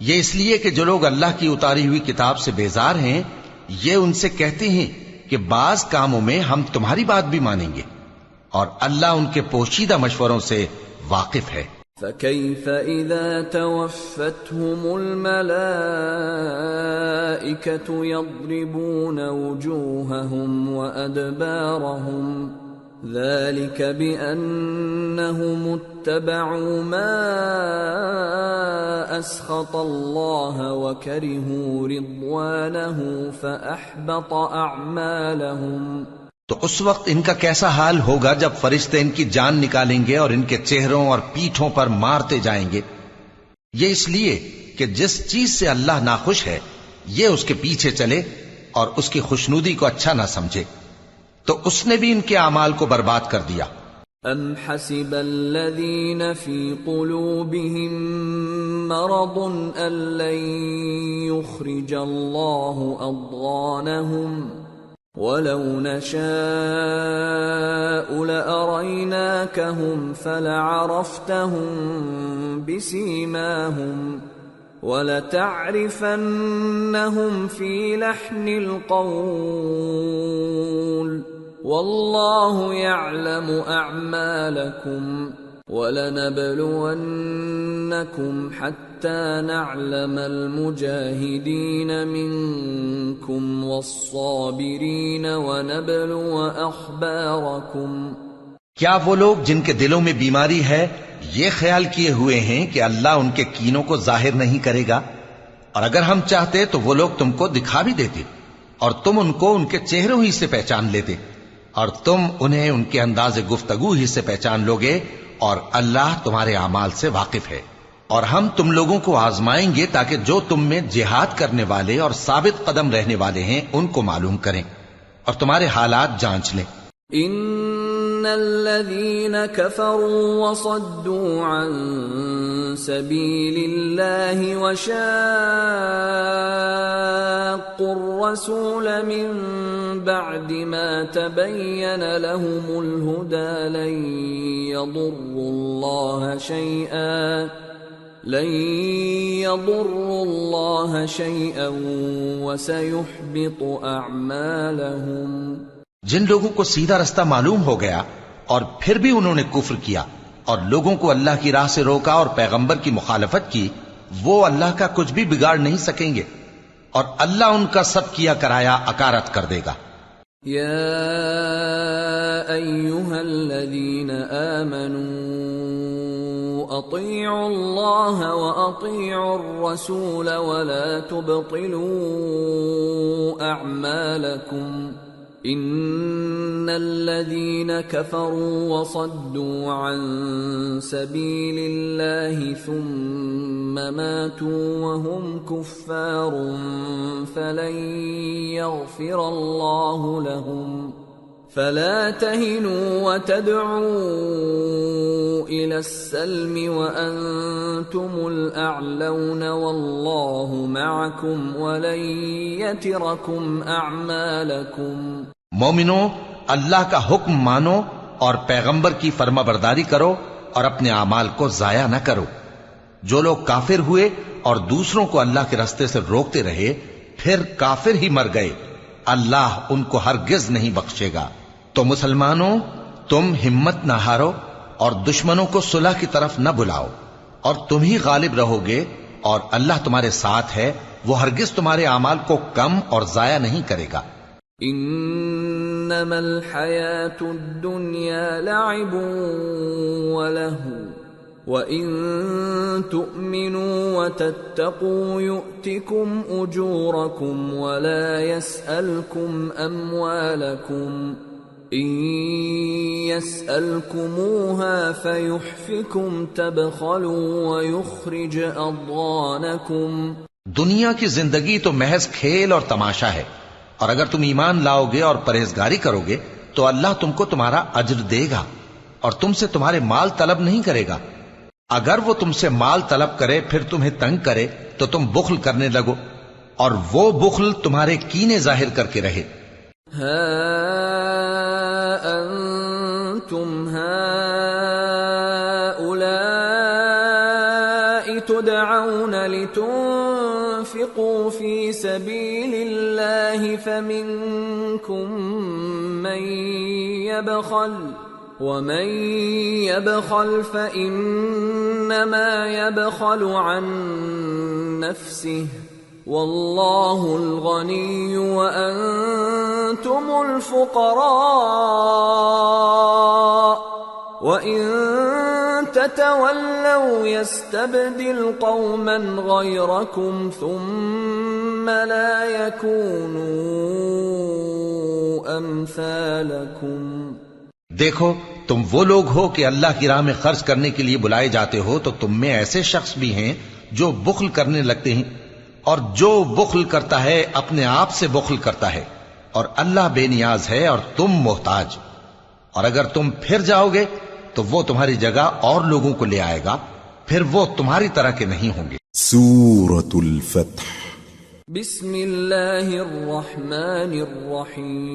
یہ اس لیے کہ جو لوگ اللہ کی اتاری ہوئی کتاب سے بیزار ہیں یہ ان سے کہتے ہیں کہ بعض کاموں میں ہم تمہاری بات بھی مانیں گے، اور اللہ ان کے پوشیدہ مشوروں سے واقف ہے۔ فَكَيْفَ إِذَا تَوَفَّتْهُمُ الْمَلَائِكَةُ يَضْرِبُونَ وُجُوهَهُمْ وَأَدْبَارَهُمْ ذَلِكَ بِأَنَّهُمُ اتَّبَعُوا مَا أَسْخَطَ اللَّهَ وَكَرِهُوا رِضْوَانَهُ فَأَحْبَطَ أَعْمَالَهُمْ۔ تو اس وقت ان کا کیسا حال ہوگا جب فرشتے ان کی جان نکالیں گے اور ان کے چہروں اور پیٹھوں پر مارتے جائیں گے۔ یہ اس لیے کہ جس چیز سے اللہ ناخوش ہے یہ اس کے پیچھے چلے اور اس کی خوشنودی کو اچھا نہ سمجھے، تو اس نے بھی ان کے اعمال کو برباد کر دیا۔ ام حسب الذین فی قلوبہم مرض أن لن يخرج الله أضغانهم ولو نشاء لأريناكهم فلعرفتهم بسيماهم وَلَتَعْرِفَنَّهُمْ فِي لَحْنِ الْقَوْلِ وَاللَّهُ يَعْلَمُ أَعْمَالَكُمْ وَلَنَبْلُوَنَّكُمْ حَتَّى نَعْلَمَ الْمُجَاهِدِينَ مِنكُمْ وَالصَّابِرِينَ وَنَبْلُوَ أَخْبَارَكُمْ۔ کیا وہ لوگ جن کے دلوں میں بیماری ہے یہ خیال کیے ہوئے ہیں کہ اللہ ان کے کینوں کو ظاہر نہیں کرے گا؟ اور اگر ہم چاہتے تو وہ لوگ تم کو دکھا بھی دیتے اور تم ان کو ان کے چہروں ہی سے پہچان لیتے اور تم انہیں ان کے انداز گفتگو ہی سے پہچان لوگے، اور اللہ تمہارے اعمال سے واقف ہے۔ اور ہم تم لوگوں کو آزمائیں گے تاکہ جو تم میں جہاد کرنے والے اور ثابت قدم رہنے والے ہیں ان کو معلوم کریں اور تمہارے حالات جانچ لیں۔ ان الذين كفروا وصدوا عن سبيل الله وشاقوا الرسول من بعد ما تبين لهم الهدى لن يضروا الله شيئا وسيحبط اعمالهم۔ جن لوگوں کو سیدھا رستہ معلوم ہو گیا اور پھر بھی انہوں نے کفر کیا اور لوگوں کو اللہ کی راہ سے روکا اور پیغمبر کی مخالفت کی، وہ اللہ کا کچھ بھی بگاڑ نہیں سکیں گے اور اللہ ان کا سب کیا کرایا اکارت کر دے گا۔ یا ایھا الذین آمنوا اطیعوا اللہ واطیعوا الرسول ولا تبطلوا اعمالکم ان الذين كفروا وصدوا عن سبيل الله ثم ماتوا وهم كفار فلن يغفر الله لهم فلا تهنوا وتدعوا الى السلم وانتم الاعلون والله معكم ولن يتركم اعمالكم۔ مومنو، اللہ کا حکم مانو اور پیغمبر کی فرما برداری کرو اور اپنے اعمال کو ضائع نہ کرو۔ جو لوگ کافر ہوئے اور دوسروں کو اللہ کے راستے سے روکتے رہے پھر کافر ہی مر گئے، اللہ ان کو ہرگز نہیں بخشے گا۔ تو مسلمانوں، تم ہمت نہ ہارو اور دشمنوں کو صلح کی طرف نہ بلاؤ، اور تم ہی غالب رہو گے، اور اللہ تمہارے ساتھ ہے، وہ ہرگز تمہارے اعمال کو کم اور ضائع نہیں کرے گا۔ انما الحیاة الدنیا لعب ولہو وَإِن تُؤْمِنُوا وَتَتَّقُوا يُؤْتِكُمْ أُجُورَكُمْ وَلَا يَسْأَلْكُمْ أَمْوَالَكُمْ إِن يَسْأَلْكُمُوهَا فَيُحْفِكُمْ تَبْخَلُوا وَيُخْرِجْ أَضْغَانَكُمْ۔ دنیا کی زندگی تو محض کھیل اور تماشا ہے، اور اگر تم ایمان لاؤ گے اور پرہیزگاری کرو گے تو اللہ تم کو تمہارا اجر دے گا اور تم سے تمہارے مال طلب نہیں کرے گا۔ اگر وہ تم سے مال طلب کرے پھر تمہیں تنگ کرے تو تم بخل کرنے لگو، اور وہ بخل تمہارے کینے ظاہر کر کے رہے۔ ہا انتم ہؤلاء تدعون لتنفقوا في سبيل الله فمنكم من يبخل ومن يبخل فإنما يبخل عن نفسه والله الغني وأنتم الفقراء وإن تتولوا يستبدل قوما غيركم ثم لا يكونوا أمثالكم۔ دیکھو، تم وہ لوگ ہو کہ اللہ کی راہ میں خرچ کرنے کے لیے بلائے جاتے ہو، تو تم میں ایسے شخص بھی ہیں جو بخل کرنے لگتے ہیں، اور جو بخل کرتا ہے اپنے آپ سے بخل کرتا ہے، اور اللہ بے نیاز ہے اور تم محتاج۔ اور اگر تم پھر جاؤ گے تو وہ تمہاری جگہ اور لوگوں کو لے آئے گا، پھر وہ تمہاری طرح کے نہیں ہوں گے۔ سورة الفتح بسم اللہ الرحمن الرحیم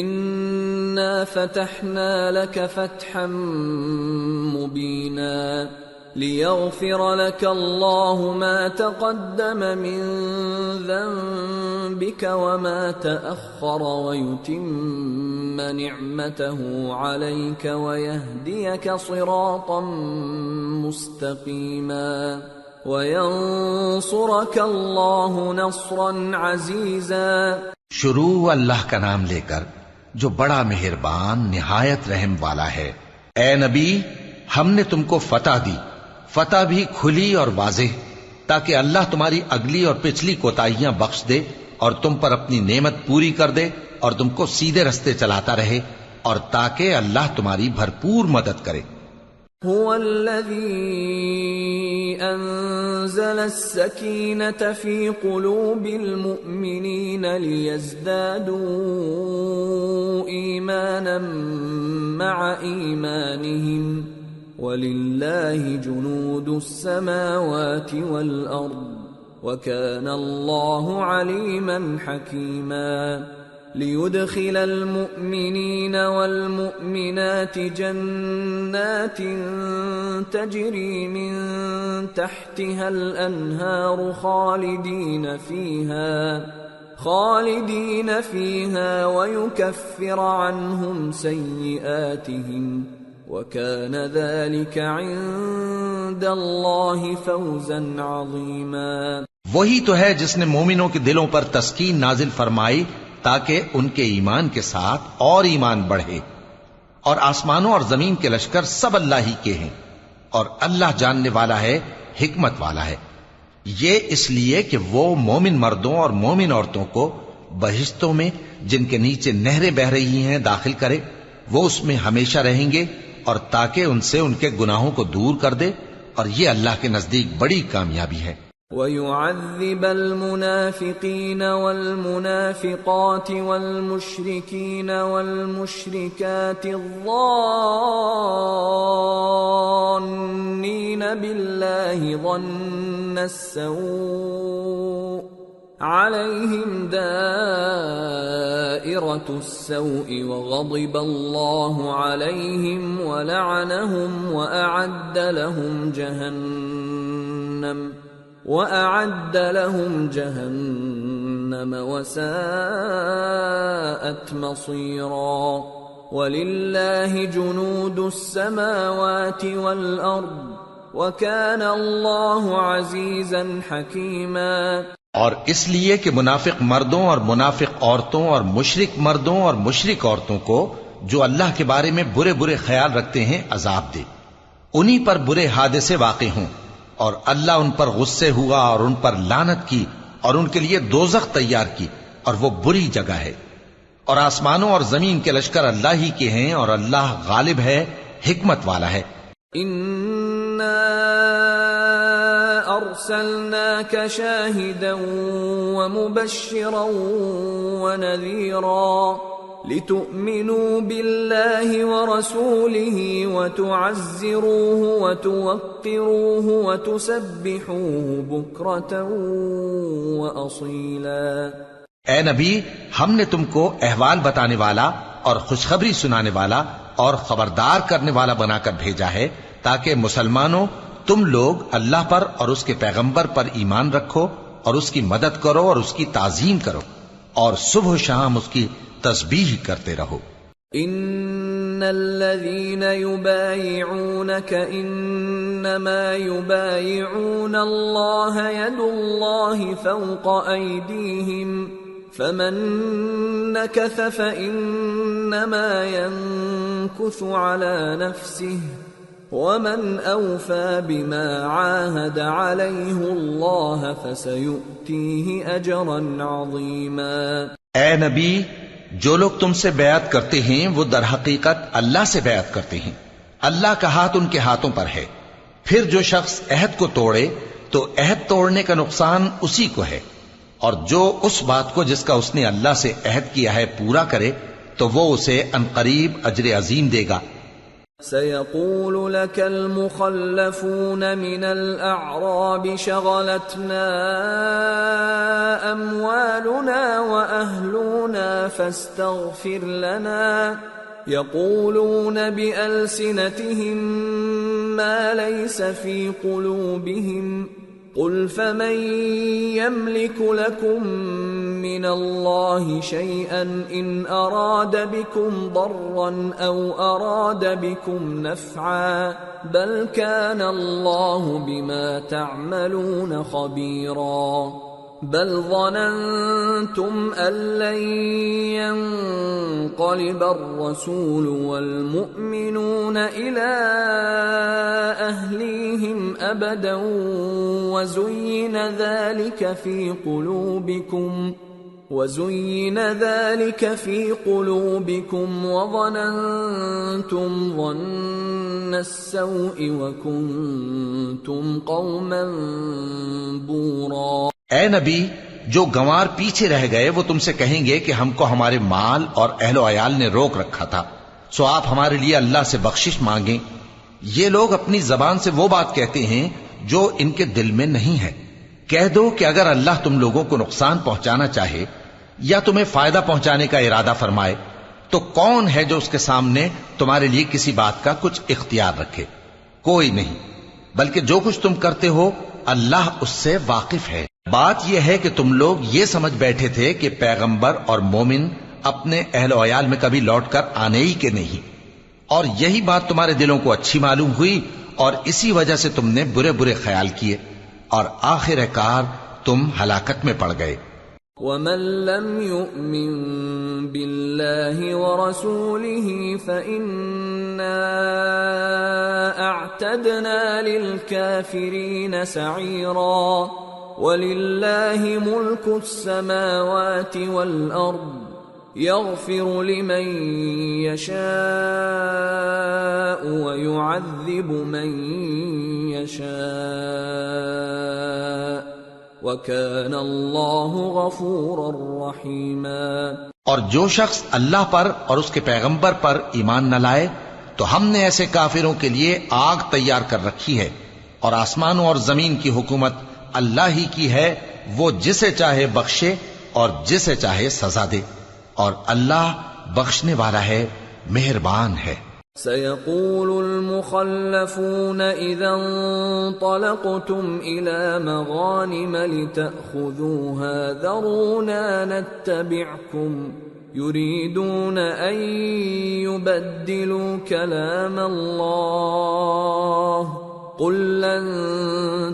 انا فتحنا لك فتحا مبینا لیغفر لك الله ما تقدم من ذنبك وما تأخر ويتم نعمته عليك ويهديك صراطا مستقيما وينصرك الله نصرا عزيزا۔ شروع اللہ کا نام لے کر جو بڑا مہربان نہایت رحم والا ہے۔ اے نبی، ہم نے تم کو فتح دی، فتح بھی کھلی اور واضح، تاکہ اللہ تمہاری اگلی اور پچھلی کوتاہیاں بخش دے اور تم پر اپنی نعمت پوری کر دے اور تم کو سیدھے رستے چلاتا رہے، اور تاکہ اللہ تمہاری بھرپور مدد کرے۔ هو الذي أنزل السكينة في قلوب المؤمنين ليزدادوا إيمانا مع إيمانهم ولله جنود السماوات والأرض وكان الله عليما حكيما۔ ليدخل المؤمنين والمؤمنات جنات تجري من تحتها الأنهار خالدين فيها ويكفر عنهم سيئاتهم وكان ذلك عند الله فوزا عظيما۔ وہی تو ہے جس نے مومنوں کے دلوں پر تسکین نازل فرمائی تاکہ ان کے ایمان کے ساتھ اور ایمان بڑھے، اور آسمانوں اور زمین کے لشکر سب اللہ ہی کے ہیں، اور اللہ جاننے والا ہے، حکمت والا ہے۔ یہ اس لیے کہ وہ مومن مردوں اور مومن عورتوں کو بہشتوں میں جن کے نیچے نہریں بہہ رہی ہیں داخل کرے، وہ اس میں ہمیشہ رہیں گے، اور تاکہ ان سے ان کے گناہوں کو دور کر دے، اور یہ اللہ کے نزدیک بڑی کامیابی ہے۔ وَيُعَذِّبَ الْمُنَافِقِينَ وَالْمُنَافِقَاتِ وَالْمُشْرِكِينَ وَالْمُشْرِكَاتِ الظَّانِّينَ بِاللَّهِ ظَنَّ السَّوْءِ عَلَيْهِمْ دَائِرَةُ السَّوْءِ وَغَضِبَ اللَّهُ عَلَيْهِمْ وَلَعَنَهُمْ وَأَعَدَّ لَهُمْ جَهَنَّمَ وَسَاءَتْ مَصِيرًا۔ وَلِلَّهِ جُنُودُ السَّمَاوَاتِ وَالْأَرْضِ وَكَانَ اللَّهُ عَزِيزًا حَكِيمًا۔ اور اس لیے کہ منافق مردوں اور منافق عورتوں اور مشرک مردوں اور مشرک عورتوں کو جو اللہ کے بارے میں برے برے خیال رکھتے ہیں عذاب دے، انہی پر برے حادثے واقع ہوں، اور اللہ ان پر غصے ہوا اور ان پر لعنت کی اور ان کے لیے دوزخ تیار کی، اور وہ بری جگہ ہے۔ اور آسمانوں اور زمین کے لشکر اللہ ہی کے ہیں، اور اللہ غالب ہے، حکمت والا ہے۔ اِنَّا أَرْسَلْنَاكَ شَاهِدًا وَمُبَشِّرًا وَنَذِيرًا لِتُؤْمِنُوا بِاللَّهِ وَرَسُولِهِ وَتُعَزِّرُوهُ وَتُوَقِّرُوهُ وَتُسَبِّحُوهُ بُكْرَةً وَأَصِيلًا۔ اے نبی، ہم نے تم کو احوال بتانے والا اور خوشخبری سنانے والا اور خبردار کرنے والا بنا کر بھیجا ہے، تاکہ مسلمانوں تم لوگ اللہ پر اور اس کے پیغمبر پر ایمان رکھو اور اس کی مدد کرو اور اس کی تعظیم کرو، اور صبح و شام اس کی تسبیح کرتے رہو۔ ان الذين يبايعونك انما يبايعون الله يد الله فوق ايديهم فمن نكث فانما ينكث على نفسه ومن اوفى بما عاهد عليه الله فسيؤتيه اجرا عظيما۔ اے نبی، جو لوگ تم سے بیعت کرتے ہیں وہ در حقیقت اللہ سے بیعت کرتے ہیں، اللہ کا ہاتھ ان کے ہاتھوں پر ہے۔ پھر جو شخص عہد کو توڑے تو عہد توڑنے کا نقصان اسی کو ہے، اور جو اس بات کو جس کا اس نے اللہ سے عہد کیا ہے پورا کرے تو وہ اسے عنقریب اجر عظیم دے گا۔ سيقول لك المخلفون من الأعراب شغلتنا أموالنا وأهلنا فاستغفر لنا يقولون بألسنتهم ما ليس في قلوبهم قل فمن يملك لكم من الله شيئا إن أراد بكم ضرا أو أراد بكم نفعا بل كان الله بما تعملون خبيرا بل ظننتم أن لن ينقلب الرسول والمؤمنون إلى أهليهم أبدا وزين ذلك في قلوبكم وظننتم ظن السوء وكنتم قوما بورا. اے نبی، جو گنوار پیچھے رہ گئے وہ تم سے کہیں گے کہ ہم کو ہمارے مال اور اہل و عیال نے روک رکھا تھا، سو آپ ہمارے لیے اللہ سے بخشش مانگیں. یہ لوگ اپنی زبان سے وہ بات کہتے ہیں جو ان کے دل میں نہیں ہے. کہہ دو کہ اگر اللہ تم لوگوں کو نقصان پہنچانا چاہے یا تمہیں فائدہ پہنچانے کا ارادہ فرمائے تو کون ہے جو اس کے سامنے تمہارے لیے کسی بات کا کچھ اختیار رکھے؟ کوئی نہیں، بلکہ جو کچھ تم کرتے ہو اللہ اس سے واقف ہے. بات یہ ہے کہ تم لوگ یہ سمجھ بیٹھے تھے کہ پیغمبر اور مومن اپنے اہل و عیال میں کبھی لوٹ کر آنے ہی کے نہیں، اور یہی بات تمہارے دلوں کو اچھی معلوم ہوئی اور اسی وجہ سے تم نے برے برے خیال کیے اور آخر کار تم ہلاکت میں پڑ گئے. وَمَن لَّمْ يُؤْمِن بِاللَّهِ وَرَسُولِهِ فَإِنَّا أَعْتَدْنَا لِلْكَافِرِينَ سَعِيرًا. وَلِلَّهِ مُلْكُ السَّمَاوَاتِ وَالْأَرْضِ يَغْفِرُ لِمَن يَشَاءُ وَيُعَذِّبُ مَن يَشَاءُ وَكَانَ اللَّهُ غَفُورًا رَّحِيمًا. اور جو شخص اللہ پر اور اس کے پیغمبر پر ایمان نہ لائے تو ہم نے ایسے کافروں کے لیے آگ تیار کر رکھی ہے، اور آسمانوں اور زمین کی حکومت اللہ ہی کی ہے، وہ جسے چاہے بخشے اور جسے چاہے سزا دے، اور اللہ بخشنے والا ہے، مہربان ہے. سيقول المخلفون إذا انطلقتم إلى مغانم لتأخذوها ذرونا نتبعكم يريدون أن يبدلوا كلام الله قل لن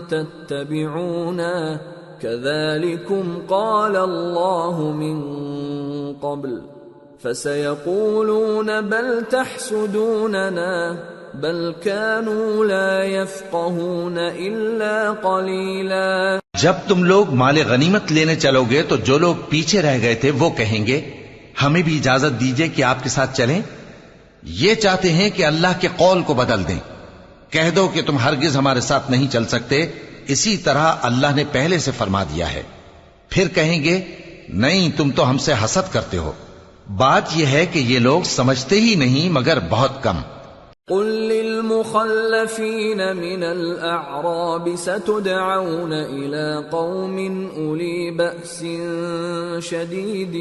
تتبعونا كذلكم قال الله من قبل فسيقولون بل تحسدوننا بل كانوا لا يفقهون إلا قليلا. جب تم لوگ مال غنیمت لینے چلو گے تو جو لوگ پیچھے رہ گئے تھے وہ کہیں گے ہمیں بھی اجازت دیجئے کہ آپ کے ساتھ چلیں. یہ چاہتے ہیں کہ اللہ کے قول کو بدل دیں. کہہ دو کہ تم ہرگز ہمارے ساتھ نہیں چل سکتے، اسی طرح اللہ نے پہلے سے فرما دیا ہے. پھر کہیں گے نہیں، تم تو ہم سے حسد کرتے ہو. بات یہ ہے کہ یہ لوگ سمجھتے ہی نہیں مگر بہت کم. قل للمخلفين من الأعراب ستدعون إلى قوم أولي بأس شديد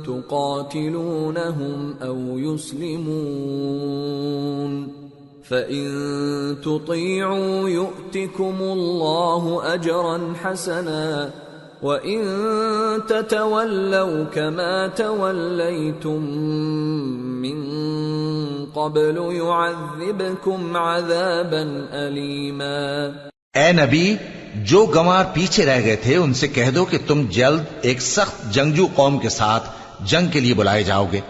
تقاتلونهم أو يسلمون فإن تطيعوا يؤتكم الله أجرا حسنا وَإِن تَتَوَلَّوْا كَمَا تَوَلَّيْتُم مِّن قَبْلُ يُعَذِّبْكُمْ عَذَابًا أَلِيمًا. اے نبی، جو گنوار پیچھے رہ گئے تھے ان سے کہہ دو کہ تم جلد ایک سخت جنگجو قوم کے ساتھ جنگ کے لیے بلائے جاؤ گے.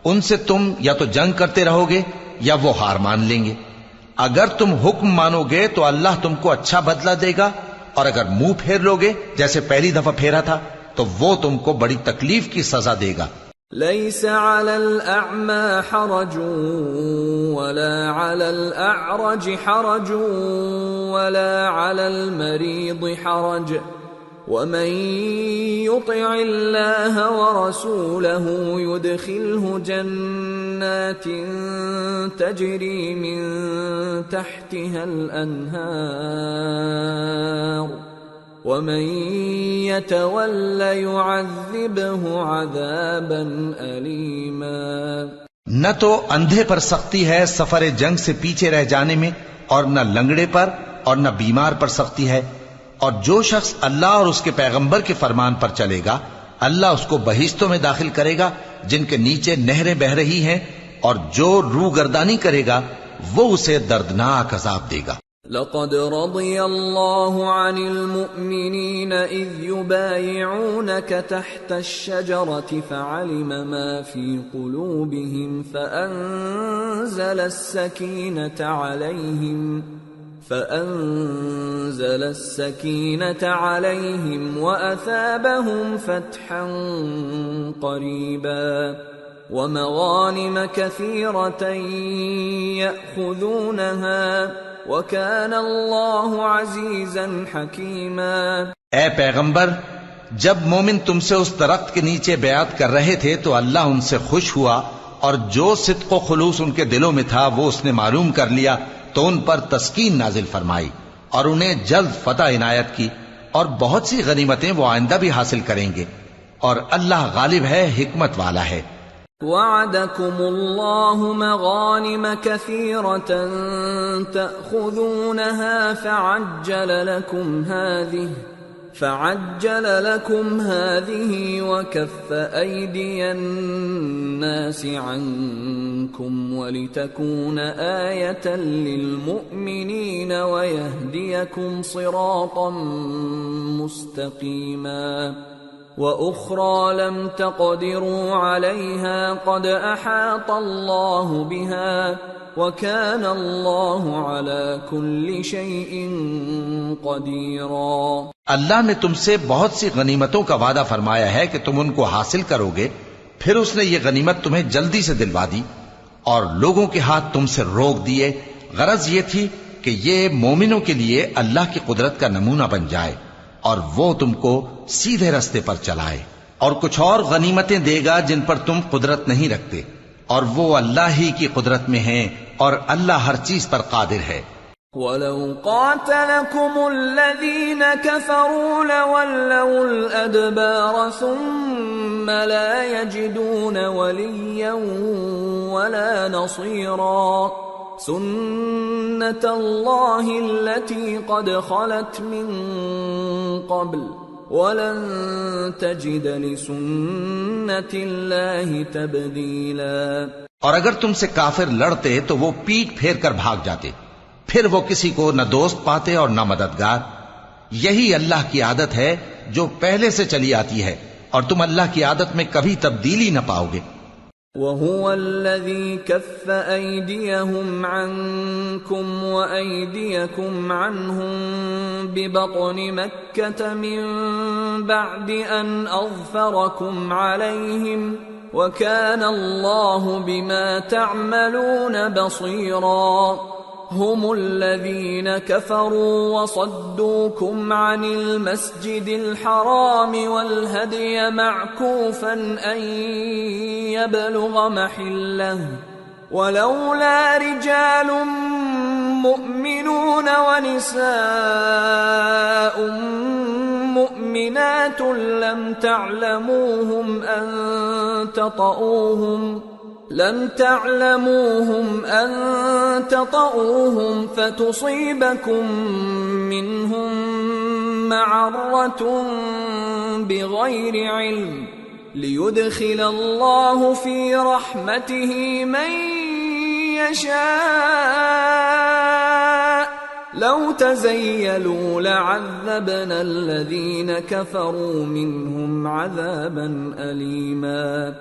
ان سے تم یا تو جنگ کرتے رہو گے یا وہ ہار مان لیں گے. اگر تم حکم مانو گے تو اللہ تم کو اچھا بدلہ دے گا، اور اگر منہ پھیر لوگے جیسے پہلی دفعہ پھیرا تھا تو وہ تم کو بڑی تکلیف کی سزا دے گا. ليس على الأعمى حرج ولا على الأعرج حرج ولا على المريض حرج ومن يطع الله ورسوله يدخله جنات تجري من تحتها الأنهار ومن يتول يعذبه عذابا أليما. نہ تو اندھے پر سختی ہے سفر جنگ سے پیچھے رہ جانے میں، اور نہ لنگڑے پر اور نہ بیمار پر سختی ہے. اور جو شخص اللہ اور اس کے پیغمبر کے فرمان پر چلے گا اللہ اس کو بہشتوں میں داخل کرے گا جن کے نیچے نہریں بہ رہی ہیں، اور جو روگردانی کرے گا وہ اسے دردناک عذاب دے گا. لقد رضي الله عن المؤمنين إذ يبايعونك تحت الشجرة فعلم ما في قلوبهم فأنزل السكينة عليهم وأثابهم فتحا قريبا ومغانم كثيرة يأخذونها وَكَانَ اللَّهُ عَزِيزًا حَكِيمًا. اے پیغمبر، جب مومن تم سے اس درخت کے نیچے بیعت کر رہے تھے تو اللہ ان سے خوش ہوا، اور جو صدق و خلوص ان کے دلوں میں تھا وہ اس نے معلوم کر لیا تو ان پر تسکین نازل فرمائی اور انہیں جلد فتح عنایت کی، اور بہت سی غنیمتیں وہ آئندہ بھی حاصل کریں گے، اور اللہ غالب ہے، حکمت والا ہے. وعدكم الله مغانم كثيرة تأخذونها فعجل لكم هذه وكف أيدي الناس عنكم ولتكون آية للمؤمنين ويهديكم صراطا مستقيما. وأخرى لم تقدروا عليها قد أحاط الله بها وكان الله على كل شيء قديرا. اللہ نے تم سے بہت سی غنیمتوں کا وعدہ فرمایا ہے کہ تم ان کو حاصل کرو گے، پھر اس نے یہ غنیمت تمہیں جلدی سے دلوا دی اور لوگوں کے ہاتھ تم سے روک دیے. غرض یہ تھی کہ یہ مومنوں کے لیے اللہ کی قدرت کا نمونہ بن جائے اور وہ تم کو سیدھے رستے پر چلائے. اور کچھ اور غنیمتیں دے گا جن پر تم قدرت نہیں رکھتے، اور وہ اللہ ہی کی قدرت میں ہیں، اور اللہ ہر چیز پر قادر ہے. وَلَوْ قَاتَلَكُمُ الَّذِينَ كَفَرُوا لَوَلَّوُا الْأَدْبَارَ ثُمَّ لَا يَجِدُونَ وَلِيًّا وَلَا نَصِيرًا. سُنَّةَ اللَّهِ الَّتِي قَدْ خَلَتْ مِن قَبْلُ وَلَن تَجِدَ لِسُنَّةِ اللَّهِ تَبْدِيلًا. اور اگر تم سے کافر لڑتے تو وہ پیٹ پھیر کر بھاگ جاتے، پھر وہ کسی کو نہ دوست پاتے اور نہ مددگار. یہی اللہ کی عادت ہے جو پہلے سے چلی آتی ہے، اور تم اللہ کی عادت میں کبھی تبدیلی نہ پاؤ گے. وَهُوَ الَّذِي كَفَّ أَيْدِيَهُمْ عَنكُمْ وَأَيْدِيَكُمْ عَنْهُمْ بِبَطْنِ مَكَّةَ مِنْ بَعْدِ أَنْ أَظْفَرَكُمْ عَلَيْهِمْ وَكَانَ اللَّهُ بِمَا تَعْمَلُونَ بَصِيرًا. هم الذين كفروا وصدوكم عن المسجد الحرام والهدي معكوفا أن يبلغ محله ولولا رجال مؤمنون ونساء مؤمنات لم تعلموهم أن تطؤوهم فتصيبكم منهم معرة بغير علم ليدخل الله في رحمته من يشاء لو تزيلوا لعذبنا الذين كفروا منهم عذابا أليما.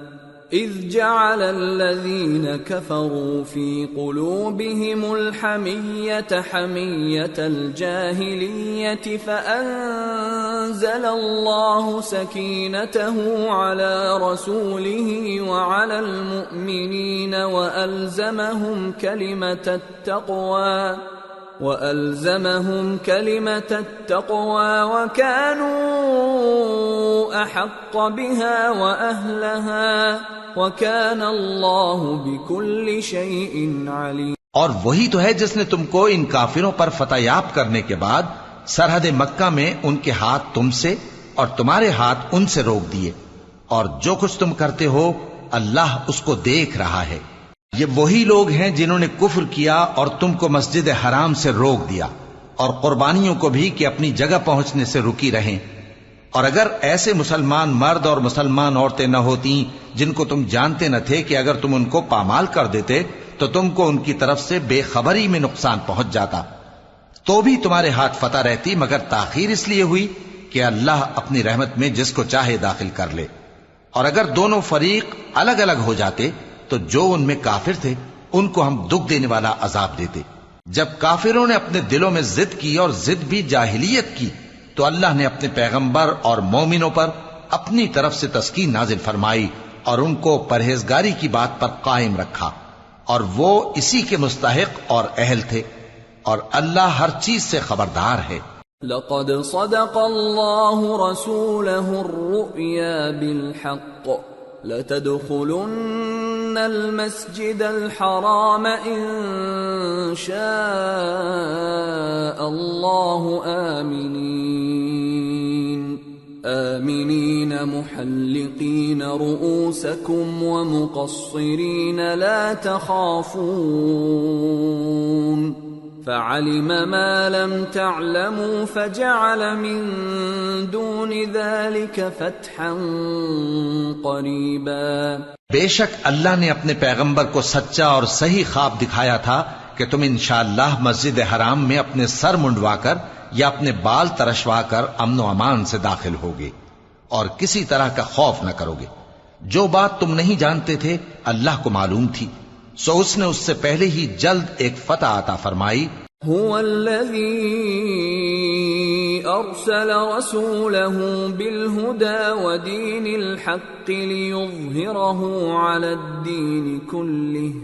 إذ جعل الذين كفروا في قلوبهم الحمية حمية الجاهلية فأنزل الله سكينته على رسوله وعلى المؤمنين وألزمهم كلمة التقوى وَأَلْزَمَهُمْ كَلِمَةَ التَّقْوَى وَكَانُوا أَحَقَّ بِهَا وَأَهْلَهَا وَكَانَ اللَّهُ بِكُلِّ شَيْءٍ عَلِيمٌ۔ اور وہی تو ہے جس نے تم کو ان کافروں پر فتح یاب کرنے کے بعد سرحد مکہ میں ان کے ہاتھ تم سے اور تمہارے ہاتھ ان سے روک دیے، اور جو کچھ تم کرتے ہو اللہ اس کو دیکھ رہا ہے۔ یہ وہی لوگ ہیں جنہوں نے کفر کیا اور تم کو مسجد حرام سے روک دیا، اور قربانیوں کو بھی کہ اپنی جگہ پہنچنے سے رکی رہیں۔ اور اگر ایسے مسلمان مرد اور مسلمان عورتیں نہ ہوتی جن کو تم جانتے نہ تھے کہ اگر تم ان کو پامال کر دیتے تو تم کو ان کی طرف سے بے خبری میں نقصان پہنچ جاتا، تو بھی تمہارے ہاتھ فتح رہتی، مگر تاخیر اس لیے ہوئی کہ اللہ اپنی رحمت میں جس کو چاہے داخل کر لے۔ اور اگر دونوں فریق الگ الگ ہو جاتے تو جو ان میں کافر تھے ان کو ہم دکھ دینے والا عذاب دیتے۔ جب کافروں نے اپنے دلوں میں ضد کی، اور ضد بھی جاہلیت کی، تو اللہ نے اپنے پیغمبر اور مومنوں پر اپنی طرف سے تسکین نازل فرمائی اور ان کو پرہیزگاری کی بات پر قائم رکھا، اور وہ اسی کے مستحق اور اہل تھے، اور اللہ ہر چیز سے خبردار ہے۔ لقد صدق الله رسوله الرؤيا بالحق لتدخلن المسجد الحرام إن شاء الله آمنين محلقين رؤوسكم ومقصرين لا تخافون فعلم ما لم تعلموا فجعل من دون ذلك فتحا قریبا۔ بے شک اللہ نے اپنے پیغمبر کو سچا اور صحیح خواب دکھایا تھا کہ تم انشاءاللہ مسجد حرام میں اپنے سر منڈوا کر یا اپنے بال ترشوا کر امن و امان سے داخل ہوگے اور کسی طرح کا خوف نہ کرو گے۔ جو بات تم نہیں جانتے تھے اللہ کو معلوم تھی، سو اس نے اس سے پہلے ہی جلد ایک فتح عطا فرمائی۔ هو الذي أرسل رسوله بالهدى ودين الحق ليظهره على الدين كله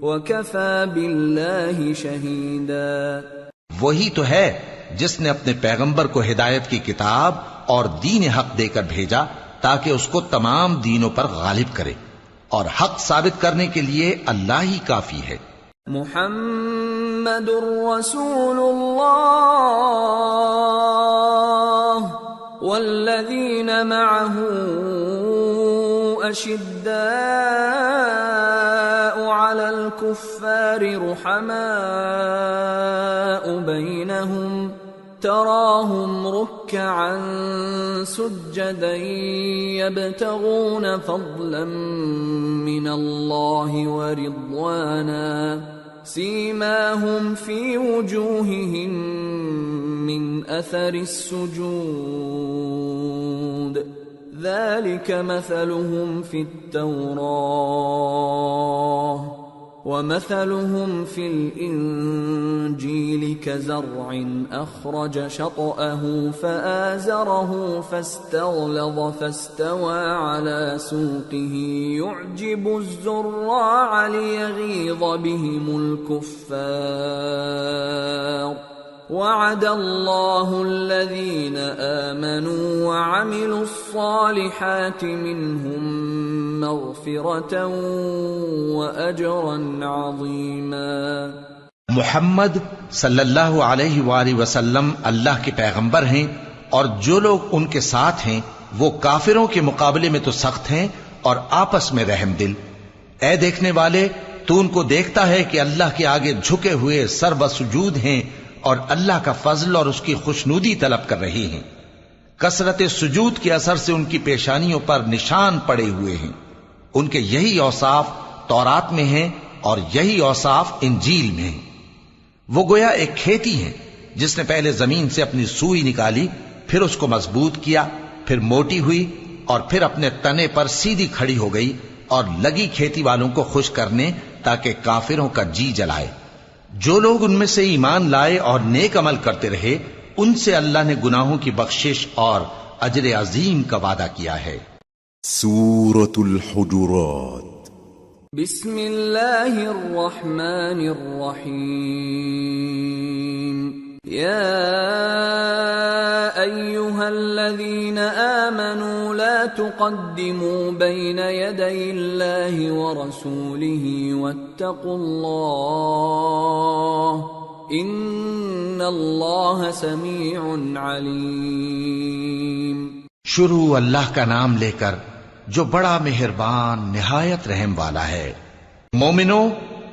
وكفى بالله شهيدا۔ وہی تو ہے جس نے اپنے پیغمبر کو ہدایت کی کتاب اور دین حق دے کر بھیجا تاکہ اس کو تمام دینوں پر غالب کرے، اور حق ثابت کرنے کے لیے اللہ ہی کافی ہے۔ محمد رسول اللہ والذین معه اشداء علی الکفار رحماء بینہم تراهم ركعا سجدا يبتغون فضلا من الله ورضوانا سيماهم في وجوههم من أثر السجود ذلك مثلهم في التوراة ومثلهم في الإنجيل كزرع أخرج شطأه فآزره فاستغلظ فاستوى على سوقه يعجب الزراع ليغيظ بهم الكفار وعد الله الذين آمنوا وعملوا الصالحات منهم مغفرة وأجرا عظيما۔ محمد صلی اللہ علیہ وآلہ وسلم اللہ کے پیغمبر ہیں، اور جو لوگ ان کے ساتھ ہیں وہ کافروں کے مقابلے میں تو سخت ہیں اور آپس میں رحم دل۔ اے دیکھنے والے، تو ان کو دیکھتا ہے کہ اللہ کے آگے جھکے ہوئے سر بسجود ہیں اور اللہ کا فضل اور اس کی خوشنودی طلب کر رہے ہیں۔ کثرت سجود کے اثر سے ان کی پیشانیوں پر نشان پڑے ہوئے ہیں۔ ان کے یہی اوصاف تورات میں ہیں اور یہی اوصاف انجیل میں ہیں۔ وہ گویا ایک کھیتی ہے جس نے پہلے زمین سے اپنی سوئی نکالی، پھر اس کو مضبوط کیا، پھر موٹی ہوئی، اور پھر اپنے تنے پر سیدھی کھڑی ہو گئی، اور لگی کھیتی والوں کو خوش کرنے تاکہ کافروں کا جی جلائے۔ جو لوگ ان میں سے ایمان لائے اور نیک عمل کرتے رہے، ان سے اللہ نے گناہوں کی بخشش اور اجر عظیم کا وعدہ کیا ہے۔ سورة الحجرات بسم اللہ الرحمن الرحیم یا ایہا الذین آمنوا لا تقدموا بین یدی اللہ ورسولہ واتقوا اللہ ان اللہ سمیع علیم۔ شروع اللہ کا نام لے کر جو بڑا مہربان نہایت رحم والا ہے۔ مومنو،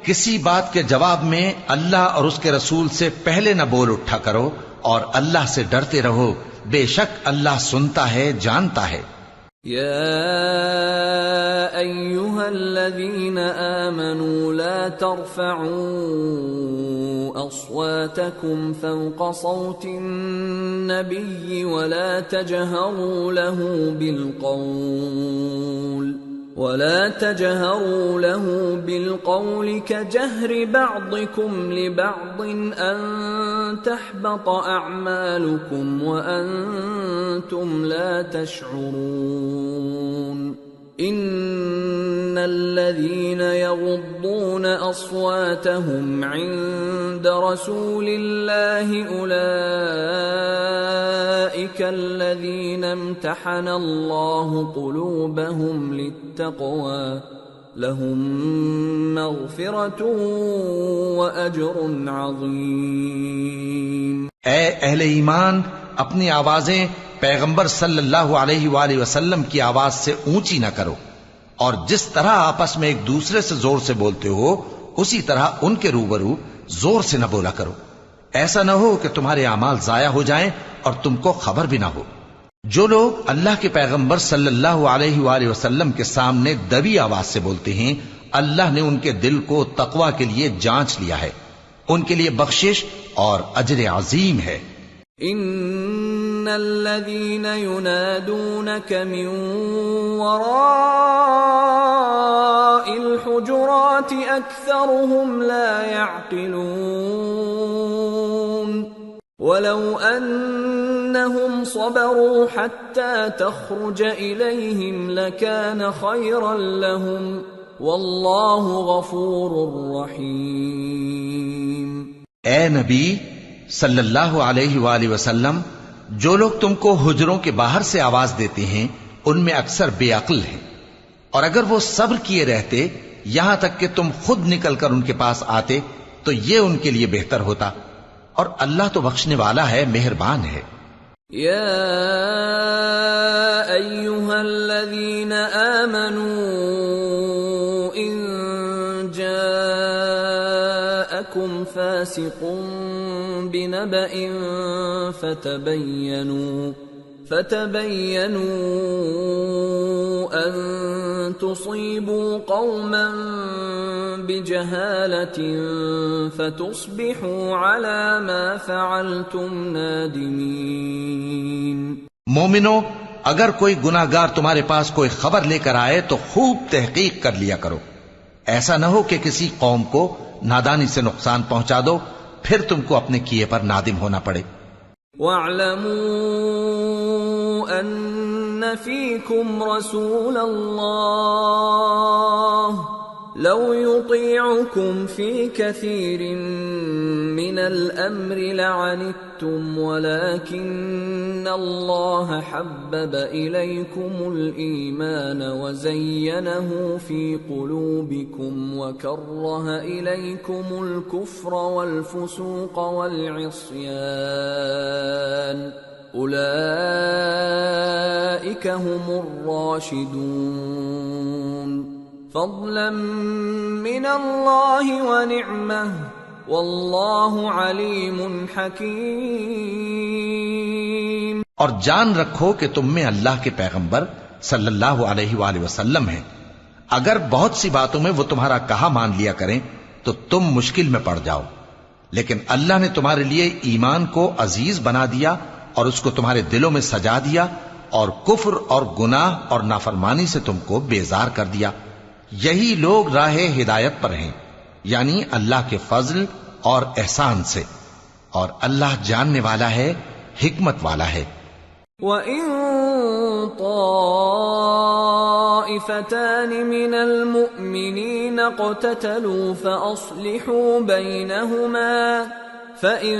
کسی بات کے جواب میں اللہ اور اس کے رسول سے پہلے نہ بول اٹھا کرو اور اللہ سے ڈرتے رہو، بے شک اللہ سنتا ہے، جانتا ہے۔ یا ایہا الذین آمنوا لا ترفعوا اصواتکم فوق صوت النبی ولا تجہروا له بالقول كجهر بعضكم لبعض أن تحبط أعمالكم وأنتم لا تشعرون إن الذين يغضون أصواتهم عند رسول الله أولئك الذين امتحن الله قلوبهم للتقوى لهم مغفرة وأجر عظيم۔ اے اہل ایمان، اپنی آوازیں پیغمبر صلی اللہ علیہ وآلہ وسلم کی آواز سے اونچی نہ کرو، اور جس طرح آپس میں ایک دوسرے سے زور سے بولتے ہو اسی طرح ان کے روبرو زور سے نہ بولا کرو، ایسا نہ ہو کہ تمہارے اعمال ضائع ہو جائیں اور تم کو خبر بھی نہ ہو۔ جو لوگ اللہ کے پیغمبر صلی اللہ علیہ وآلہ وسلم کے سامنے دبی آواز سے بولتے ہیں، اللہ نے ان کے دل کو تقوی کے لیے جانچ لیا ہے، ان کے لیے بخشش اور اجر عظیم ہے۔ ان الذين ينادونك من وراء الحجرات اكثرهم لا يعقلون ولو انهم صبروا حتى تخرج اليهم لكان خيرا لهم والله غفور رحيم۔ اے نبی صلی اللہ علیہ وآلہ وسلم، جو لوگ تم کو حجروں کے باہر سے آواز دیتے ہیں ان میں اکثر بے عقل ہیں، اور اگر وہ صبر کیے رہتے یہاں تک کہ تم خود نکل کر ان کے پاس آتے تو یہ ان کے لیے بہتر ہوتا، اور اللہ تو بخشنے والا ہے، مہربان ہے۔ یا ایہا الذین آمنوا ان جاءکم فاسق بنبأ فتبينوا أن تصيبوا قوما بجهالة فتصبحوا على ما فعلتم نادمين۔ مومنو، اگر کوئی گناہگار تمہارے پاس کوئی خبر لے کر آئے تو خوب تحقیق کر لیا کرو، ایسا نہ ہو کہ کسی قوم کو نادانی سے نقصان پہنچا دو پھر تم کو اپنے کیے پر نادم ہونا پڑے۔ وَاعْلَمُوا أَنَّ فِيكُمْ رَسُولَ اللَّهِ لَوْ يُطِيعُكُمْ فِي كَثِيرٍ مِّنَ الْأَمْرِ لَعَنِتُّمْ وَلَكِنَّ اللَّهَ حَبَّبَ إِلَيْكُمُ الْإِيمَانَ وَزَيَّنَهُ فِي قُلُوبِكُمْ وَكَرَّهَ إِلَيْكُمُ الْكُفْرَ وَالْفُسُوقَ وَالْعِصْيَانَ أُولَئِكَ هُمُ الرَّاشِدُونَ فضلا من اللہ ونعمہ واللہ علیم حکیم۔ اور جان رکھو کہ تم میں اللہ کے پیغمبر صلی اللہ علیہ وآلہ وسلم ہیں، اگر بہت سی باتوں میں وہ تمہارا کہا مان لیا کریں تو تم مشکل میں پڑ جاؤ، لیکن اللہ نے تمہارے لیے ایمان کو عزیز بنا دیا اور اس کو تمہارے دلوں میں سجا دیا، اور کفر اور گناہ اور نافرمانی سے تم کو بیزار کر دیا۔ یہی لوگ راہ ہدایت پر ہیں، یعنی اللہ کے فضل اور احسان سے، اور اللہ جاننے والا ہے، حکمت والا ہے۔ وَإِن طَائِفَتَانِ طائفتان من المؤمنين اقتتلوا فأصلحوا بينهما فإن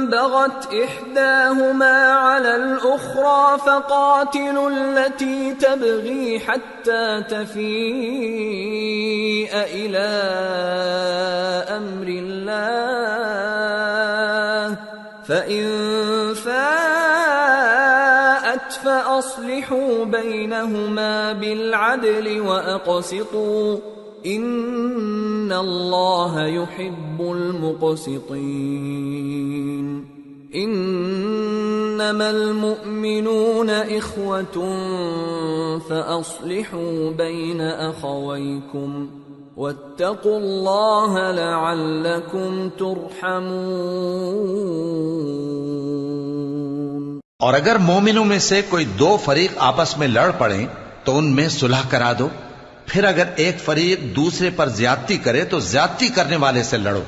بغت إحداهما على الأخرى فقاتلوا التي تبغي حتى تفيء إلى أمر الله فإن فاءت فأصلحوا بينهما بالعدل وأقسطوا إن الله يحب المقسطين إنما المؤمنون إخوة فأصلحوا بين أخويكم واتقوا الله لعلكم ترحمون۔ اور اگر مومنوں میں سے کوئی دو فریق آپس میں لڑ پڑیں تو ان میں صلح کرا دو، پھر اگر ایک فریق دوسرے پر زیادتی کرے تو زیادتی کرنے والے سے لڑو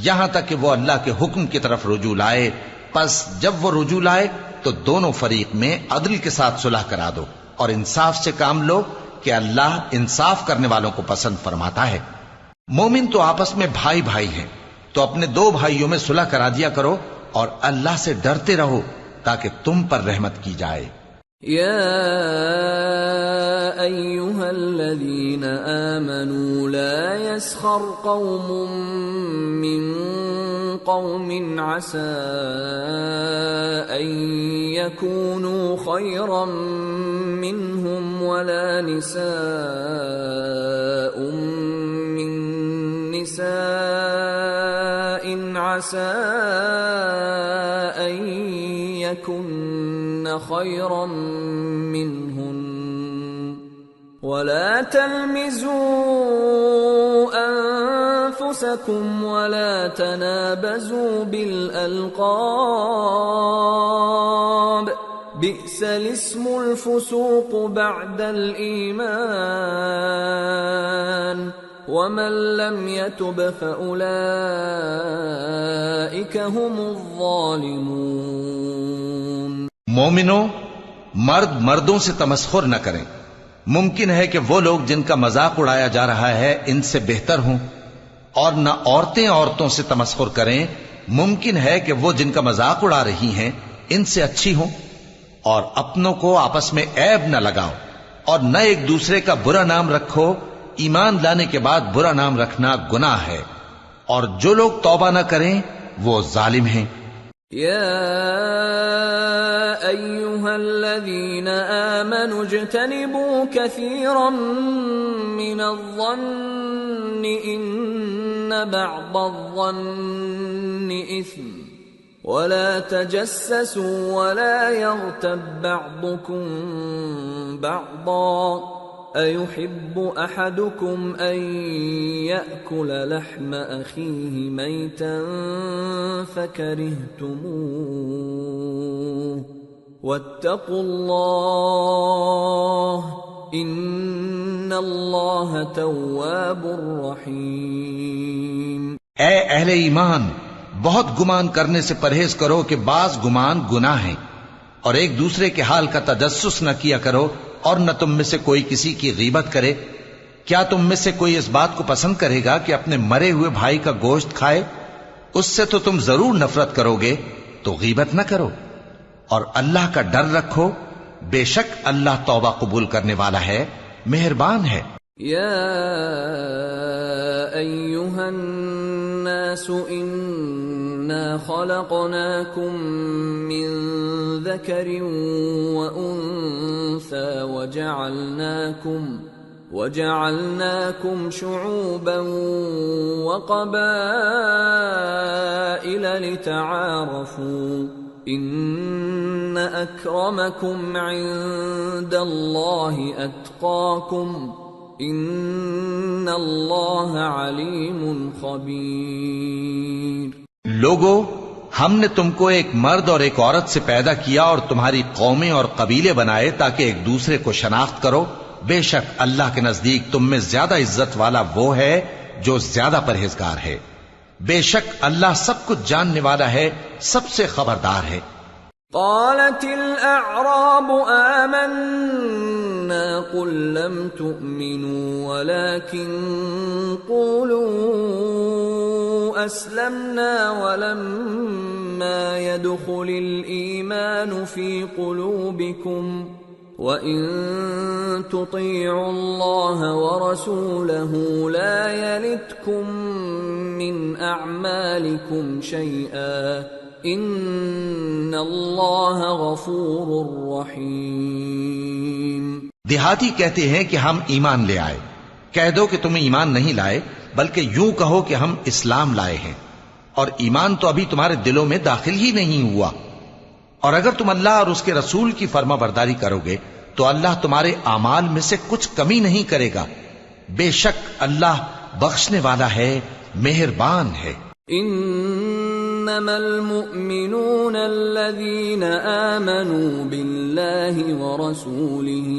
یہاں تک کہ وہ اللہ کے حکم کی طرف رجوع لائے، پس جب وہ رجوع لائے تو دونوں فریق میں عدل کے ساتھ صلح کرا دو اور انصاف سے کام لو کہ اللہ انصاف کرنے والوں کو پسند فرماتا ہے۔ مومن تو آپس میں بھائی بھائی ہیں، تو اپنے دو بھائیوں میں صلح کرا دیا کرو اور اللہ سے ڈرتے رہو تاکہ تم پر رحمت کی جائے۔ يا أيها الذين آمنوا لا يسخر قوم من قوم عسى أن يكونوا خيرا منهم ولا نساء من نساء عسى أن يكن خيرا منهن ولا تلمزوا أنفسكم ولا تنابزوا بالألقاب بئس الاسم الفسوق بعد الإيمان ومن لم يتب فأولئك هم الظالمون۔ مومنوں، مرد مردوں سے تمسخر نہ کریں۔ ممکن ہے کہ وہ لوگ جن کا مذاق اڑایا جا رہا ہے ان سے بہتر ہوں، اور نہ عورتیں عورتوں سے تمسخر کریں۔ ممکن ہے کہ وہ جن کا مذاق اڑا رہی ہیں ان سے اچھی ہوں۔ اور اپنوں کو آپس میں عیب نہ لگاؤ اور نہ ایک دوسرے کا برا نام رکھو۔ ایمان لانے کے بعد برا نام رکھنا گناہ ہے، اور جو لوگ توبہ نہ کریں وہ ظالم ہیں۔ أيها الذين آمنوا اجتنبوا كثيرا من الظن إن بعض الظن إثم ولا تجسسوا ولا يغتب بعضكم بعضا أيحب أحدكم أن يأكل لحم أخيه ميتا فكرهتموه واتقوا الله إن الله تواب رحيم۔ اے اہل ایمان، بہت گمان کرنے سے پرہیز کرو کہ بعض گمان گناہ ہیں، اور ایک دوسرے کے حال کا تجسس نہ کیا کرو، اور نہ تم میں سے کوئی کسی کی غیبت کرے۔ کیا تم میں سے کوئی اس بات کو پسند کرے گا کہ اپنے مرے ہوئے بھائی کا گوشت کھائے؟ اس سے تو تم ضرور نفرت کرو گے، تو غیبت نہ کرو، اور اللہ کا ڈر رکھو، بے شک اللہ توبہ قبول کرنے والا ہے، مہربان ہے۔ یا ایھا الناس انا خلقناکم من ذکر وانثى وجعلناكم شعوبا وقبائل لتعارفوا ان اکرمکم عند اللہ اتقاکم ان اللہ علیم خبیر۔ لوگو، ہم نے تم کو ایک مرد اور ایک عورت سے پیدا کیا اور تمہاری قومیں اور قبیلے بنائے تاکہ ایک دوسرے کو شناخت کرو۔ بے شک اللہ کے نزدیک تم میں زیادہ عزت والا وہ ہے جو زیادہ پرہیزگار ہے۔ بے شک اللہ سب کچھ جاننے والا ہے، سب سے خبردار ہے۔ قالت الاعراب آمنا قل لم تؤمنوا ولكن قولوا أسلمنا ولما يدخل الإيمان في قلوبكم وَإِن تُطِيعُوا اللَّهَ وَرَسُولَهُ لَا يَلِتْكُم مِّنْ أَعْمَالِكُمْ شَيْئًا إِنَّ اللَّهَ غَفُورٌ رَّحِيمٌ۔ دیہاتی کہتے ہیں کہ ہم ایمان لے آئے، کہہ دو کہ تم ایمان نہیں لائے بلکہ یوں کہو کہ ہم اسلام لائے ہیں، اور ایمان تو ابھی تمہارے دلوں میں داخل ہی نہیں ہوا، اور اگر تم اللہ اور اس کے رسول کی فرما برداری کرو گے تو اللہ تمہارے اعمال میں سے کچھ کمی نہیں کرے گا، بے شک اللہ بخشنے والا ہے، مہربان ہے۔ انما المؤمنون الذين آمنوا بالله ورسوله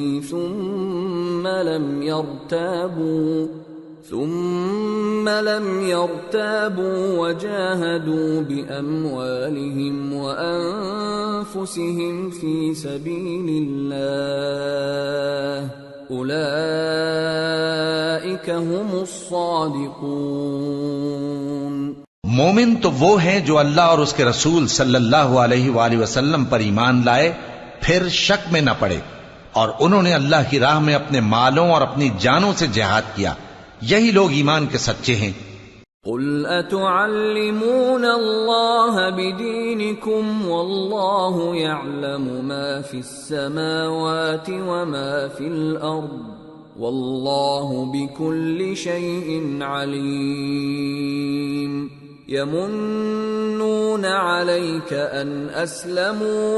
ثم لم يرتابوا وجاهدوا بأموالهم وأنفسهم في سبيل الله أولئك هم الصادقون۔ مومن تو وہ ہیں جو اللہ اور اس کے رسول صلی اللہ علیہ وآلہ وسلم پر ایمان لائے پھر شک میں نہ پڑے، اور انہوں نے اللہ کی راہ میں اپنے مالوں اور اپنی جانوں سے جہاد کیا، یہی لوگ ایمان کے سچے ہیں۔ قل اتعلمون اللہ بدینکم واللہ یعلم ما فی السماوات وما فی الارض واللہ بکل شیء علیم۔ یمنون علیک ان اسلموا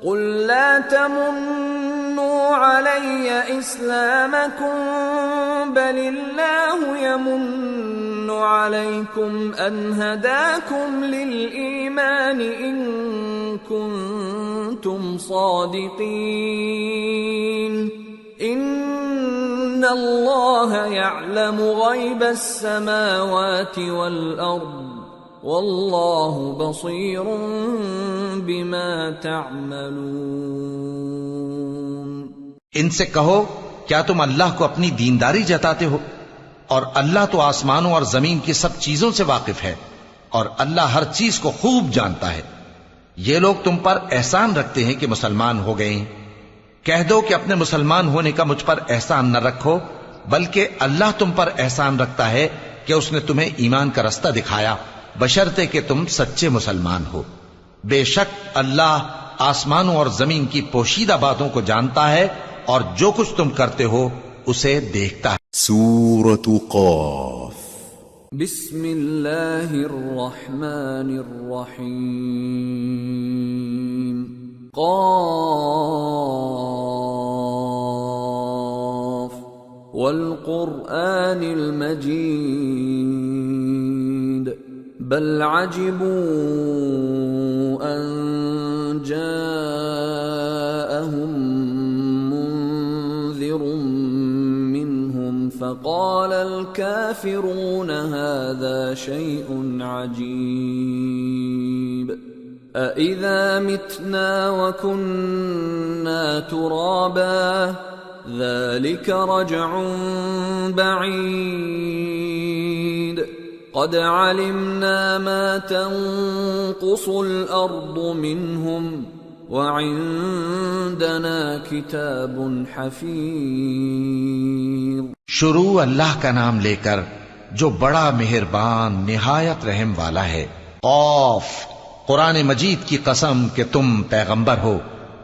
قل لا تمنوا علی اسلامکم بل اللہ یمن علیکم ان ہداکم للایمان ان کنتم صادقین۔ ان اللہ یعلم غیب السماوات والارض واللہ بصیر بما تعملون۔ ان سے کہو کیا تم اللہ کو اپنی دینداری جتاتے ہو؟ اور اللہ تو آسمانوں اور زمین کی سب چیزوں سے واقف ہے، اور اللہ ہر چیز کو خوب جانتا ہے۔ یہ لوگ تم پر احسان رکھتے ہیں کہ مسلمان ہو گئے ہیں، کہہ دو کہ اپنے مسلمان ہونے کا مجھ پر احسان نہ رکھو، بلکہ اللہ تم پر احسان رکھتا ہے کہ اس نے تمہیں ایمان کا رستہ دکھایا، بشرطے کہ تم سچے مسلمان ہو۔ بے شک اللہ آسمانوں اور زمین کی پوشیدہ باتوں کو جانتا ہے، اور جو کچھ تم کرتے ہو اسے دیکھتا ہے۔ سورة قاف۔ بسم اللہ الرحمن الرحیم۔ قاف والقرآن المجید بل عجبوا ان جاءهم منذر منهم فقال الكافرون هذا شيء عجيب أإذا متنا وكنا ترابا ذلك رجع بعيد قد علمنا ما تنقص الأرض منهم وعندنا كتاب حفيظ۔ شروع اللہ کا نام لے کر جو بڑا مہربان نہایت رحم والا ہے۔ قاف، قرآن مجید کی قسم کہ تم پیغمبر ہو۔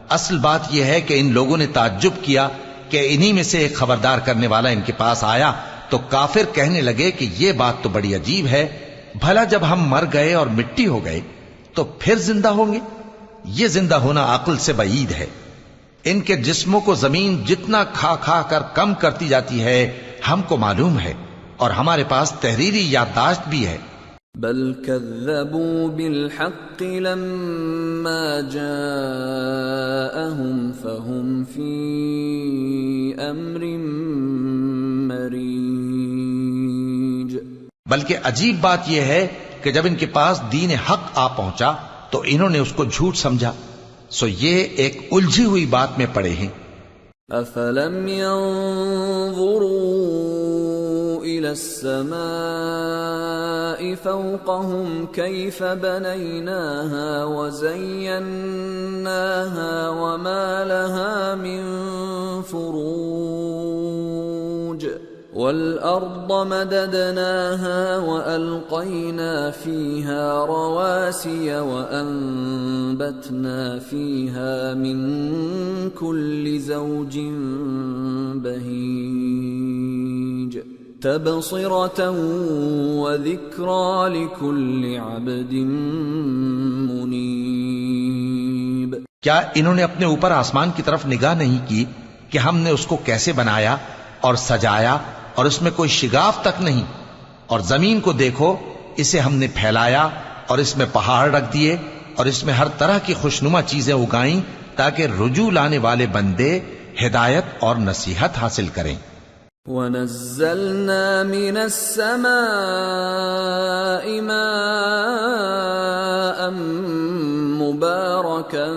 اصل بات یہ ہے کہ ان لوگوں نے تعجب کیا کہ انہی میں سے ایک خبردار کرنے والا ان کے پاس آیا، تو کافر کہنے لگے کہ یہ بات تو بڑی عجیب ہے، بھلا جب ہم مر گئے اور مٹی ہو گئے تو پھر زندہ ہوں گے؟ یہ زندہ ہونا عقل سے بعید ہے۔ ان کے جسموں کو زمین جتنا کھا کھا کر کم کرتی جاتی ہے ہم کو معلوم ہے، اور ہمارے پاس تحریری یادداشت بھی ہے۔ بل كذبوا بالحق لما جاءهم فهم في امر مريج۔ بلکہ عجیب بات یہ ہے کہ جب ان کے پاس دین حق آ پہنچا تو انہوں نے اس کو جھوٹ سمجھا، سو یہ ایک الجھی ہوئی بات میں پڑے ہیں۔ أفلم ينظروا إلى السماء فوقهم كيف بنيناها وزيناها وما لها من فروج والأرض مددناها وألقينا فيها رواسي وأنبتنا فيها من كل زوج بهيج تبصرة وذكرى لكل عبد منيب. کیا انہوں نے اپنے اوپر آسمان کی طرف نگاہ نہیں کی کہ ہم نے اس کو کیسے بنایا اور سجایا اور اس میں کوئی شگاف تک نہیں؟ اور زمین کو دیکھو، اسے ہم نے پھیلایا اور اس میں پہاڑ رکھ دیے اور اس میں ہر طرح کی خوشنما چیزیں اگائیں تاکہ رجوع لانے والے بندے ہدایت اور نصیحت حاصل کریں. وَنَزَّلْنَا مِنَ السَّمَاءِ مَاءً مُبَارَكًا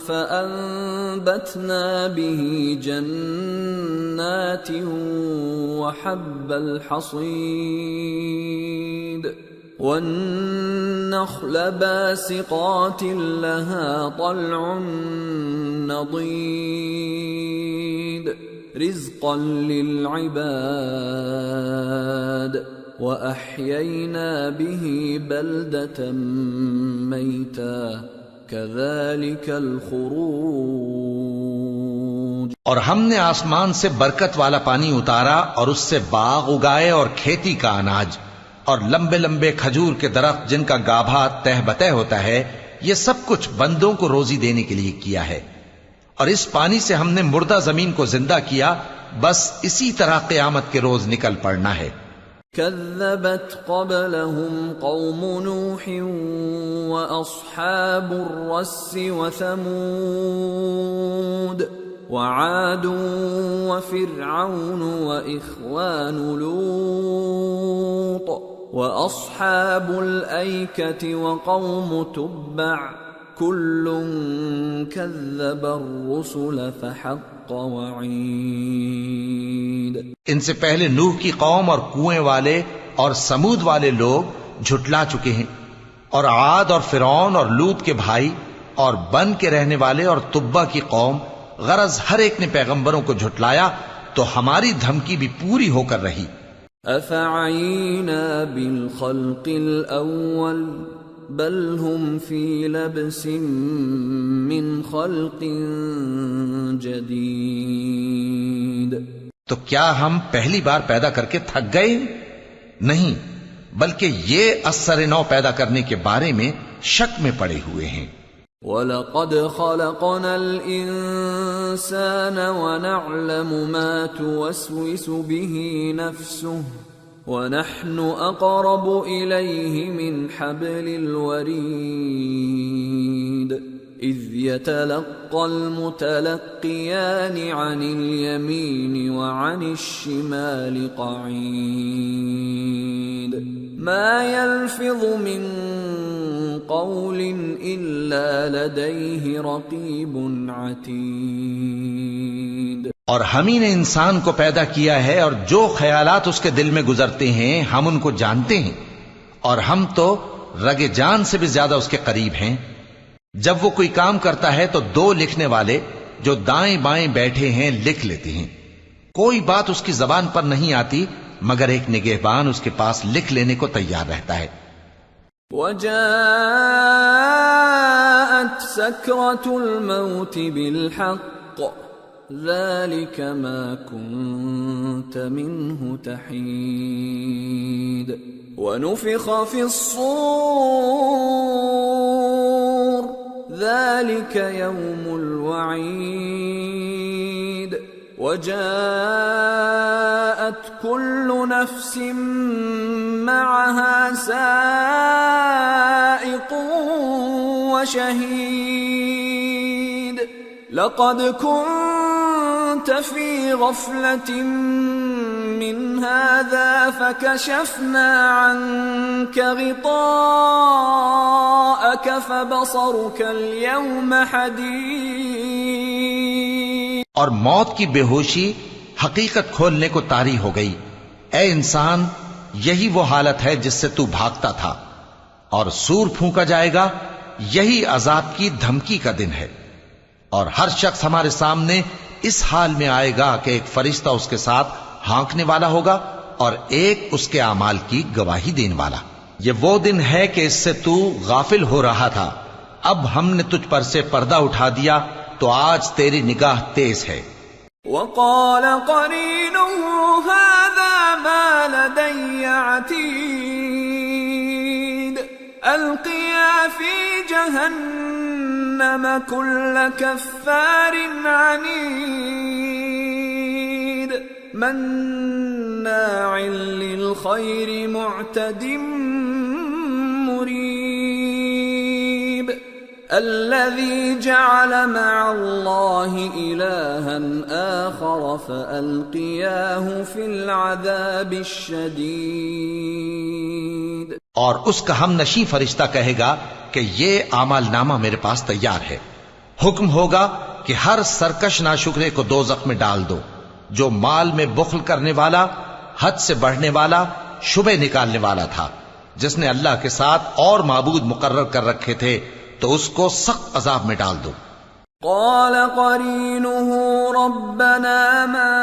فَأَنبَتْنَا بِهِ جَنَّاتٍ وَحَبَّ الْحَصِيدِ وَالنَّخْلَ بَاسِقَاتٍ لَهَا طَلْعٌ نَضِيدٌ رزقا للعباد وأحيينا به بلدة ميتا كذلك الخروج. اور ہم نے آسمان سے برکت والا پانی اتارا اور اس سے باغ اگائے اور کھیتی کا اناج اور لمبے لمبے کھجور کے درخت جن کا گابھا تہ بتہ ہوتا ہے. یہ سب کچھ بندوں کو روزی دینے کے لیے کیا ہے. اور اس پانی سے ہم نے مردہ زمین کو زندہ کیا. بس اسی طرح قیامت کے روز نکل پڑنا ہے. كذبت قبلهم قوم نوح وأصحاب الرس وثمود وعاد وفرعون وإخوان لوط وأصحاب الأيكة وقوم تبع كل كذب الرسل فحق وعید. ان سے پہلے نوح کی قوم اور کنویں والے اور سمود والے لوگ جھٹلا چکے ہیں، اور عاد اور فرعون اور لوط کے بھائی اور بن کے رہنے والے اور تبا کی قوم، غرض ہر ایک نے پیغمبروں کو جھٹلایا تو ہماری دھمکی بھی پوری ہو کر رہی. افعینا بالخلق الاول بل هم فی لبس من خلق جدید. تو کیا ہم پہلی بار پیدا کر کے تھک گئے؟ نہیں، بلکہ یہ اثر نو پیدا کرنے کے بارے میں شک میں پڑے ہوئے ہیں. وَلَقَدْ خَلَقْنَا الْإِنسَانَ وَنَعْلَمُ مَا تُوَسْوِسُ بِهِ نَفْسُهُ وَنَحْنُ أَقْرَبُ إِلَيْهِ مِنْ حَبْلِ الْوَرِيدِ إِذْ يَتَلَقَّى الْمُتَلَقِّيَانِ عَنِ الْيَمِينِ وَعَنِ الشِّمَالِ قَعِيدٌ مَا يَلْفِظُ مِنْ قَوْلٍ إِلَّا لَدَيْهِ رَقِيبٌ عَتِيدٌ. اور ہم ہی نے انسان کو پیدا کیا ہے اور جو خیالات اس کے دل میں گزرتے ہیں ہم ان کو جانتے ہیں، اور ہم تو رگ جان سے بھی زیادہ اس کے قریب ہیں. جب وہ کوئی کام کرتا ہے تو دو لکھنے والے جو دائیں بائیں بیٹھے ہیں لکھ لیتے ہیں. کوئی بات اس کی زبان پر نہیں آتی مگر ایک نگہبان اس کے پاس لکھ لینے کو تیار رہتا ہے. وَجَاءَتْ سَكْرَةُ الْمَوْتِ بِالْحَقِّ ذَلِكَ مَا كُنْتَ مِنْهُ تَحِيدُ وَنُفِخَ فِي الصُّورِ ذَلِكَ يَوْمُ الْوَعِيدِ وَجَاءَتْ كُلُّ نَفْسٍ مَعَهَا سَائِقٌ وَشَهِيدٌ لَقَدْ كُنْتَ فِي غَفْلَةٍ مِّنْ هَذَا فَكَشَفْنَا عَنْكَ غِطَاءَكَ فَبَصَرُكَ الْيَوْمَ حَدِيدٌ. اور موت کی بے ہوشی حقیقت کھولنے کو طاری ہو گئی۔ اے انسان، یہی وہ حالت ہے جس سے تو بھاگتا تھا، اور سور پھونکا جائے گا، یہی عذاب کی دھمکی کا دن ہے۔ اور ہر شخص ہمارے سامنے اس حال میں آئے گا کہ ایک فرشتہ اس کے ساتھ ہانکنے والا ہوگا اور ایک اس کے اعمال کی گواہی دینے والا۔ یہ وہ دن ہے کہ اس سے تو غافل ہو رہا تھا، اب ہم نے تجھ پر سے پردہ اٹھا دیا تو آج تیری نگاہ تیز ہے۔ وقال قرينه هذا ما لدي عتيد القيا في جهنم كل كفار عنيد مناع للخير معتد مريب الذي جعل مع الله إلها آخر فألقياه في العذاب الشديد۔ اور اس کا ہم نشیں فرشتہ کہے گا کہ یہ اعمال نامہ میرے پاس تیار ہے۔ حکم ہوگا کہ ہر سرکش ناشکرے کو دوزخ میں ڈال دو، جو مال میں بخل کرنے والا، حد سے بڑھنے والا، شبہ نکالنے والا تھا، جس نے اللہ کے ساتھ اور معبود مقرر کر رکھے تھے، تو اس کو سخت عذاب میں ڈال دو۔ قال قرينه ربنا ما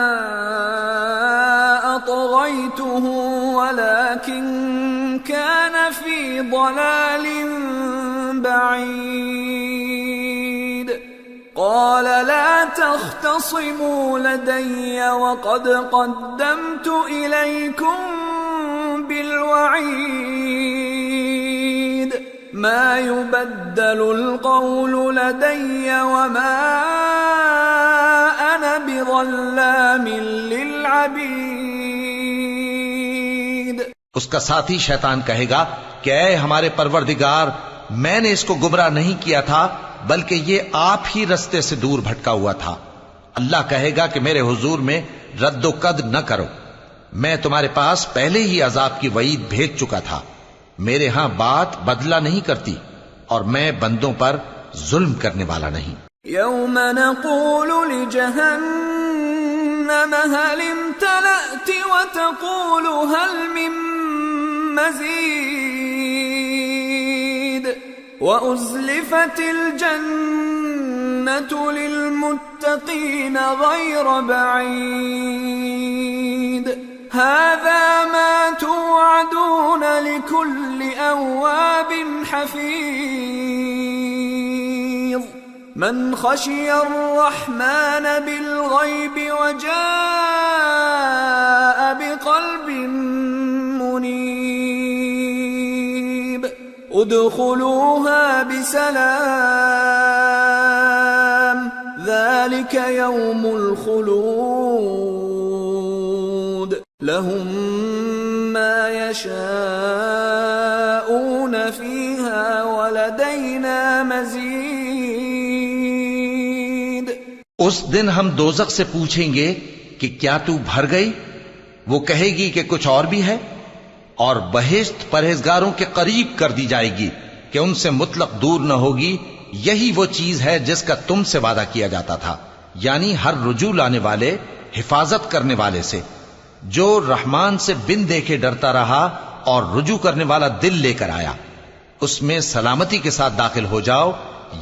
أطغيته ولكن كان في ضلال بعيد قال لا تختصموا لدي وقد قدمت إليكم بالوعيد ما يبدل القول لدي وما أنا بظلام للعبيد۔ اس کا ساتھی شیطان کہے گا کہ اے ہمارے پروردگار، میں نے اس کو گمراہ نہیں کیا تھا بلکہ یہ آپ ہی رستے سے دور بھٹکا ہوا تھا۔ اللہ کہے گا کہ میرے حضور میں رد و قد نہ کرو، میں تمہارے پاس پہلے ہی عذاب کی وعید بھیج چکا تھا۔ میرے ہاں بات بدلہ نہیں کرتی اور میں بندوں پر ظلم کرنے والا نہیں۔ يوم نقول لجهنم هل امتلأت وتقول هل من مزيد وأزلفت الجنة للمتقين غير بعيد هذا ما توعدون لكل أواب حفيظ من خشي الرحمن بالغيب وجاء بقلب منيب ادخلوها بسلام ذلك يوم الخلود لهم ما يشاءون فيها ولدينا مزيد۔ اس دن ہم دوزخ سے پوچھیں گے کہ کیا تو بھر گئی؟ وہ کہے گی کہ کچھ اور بھی ہے، اور بہشت پرہیزگاروں کے قریب کر دی جائے گی کہ ان سے مطلق دور نہ ہوگی۔ یہی وہ چیز ہے جس کا تم سے وعدہ کیا جاتا تھا، یعنی ہر رجوع لانے والے، حفاظت کرنے والے سے، جو رحمان سے بن دیکھے ڈرتا رہا اور رجوع کرنے والا دل لے کر آیا، اس میں سلامتی کے ساتھ داخل ہو جاؤ۔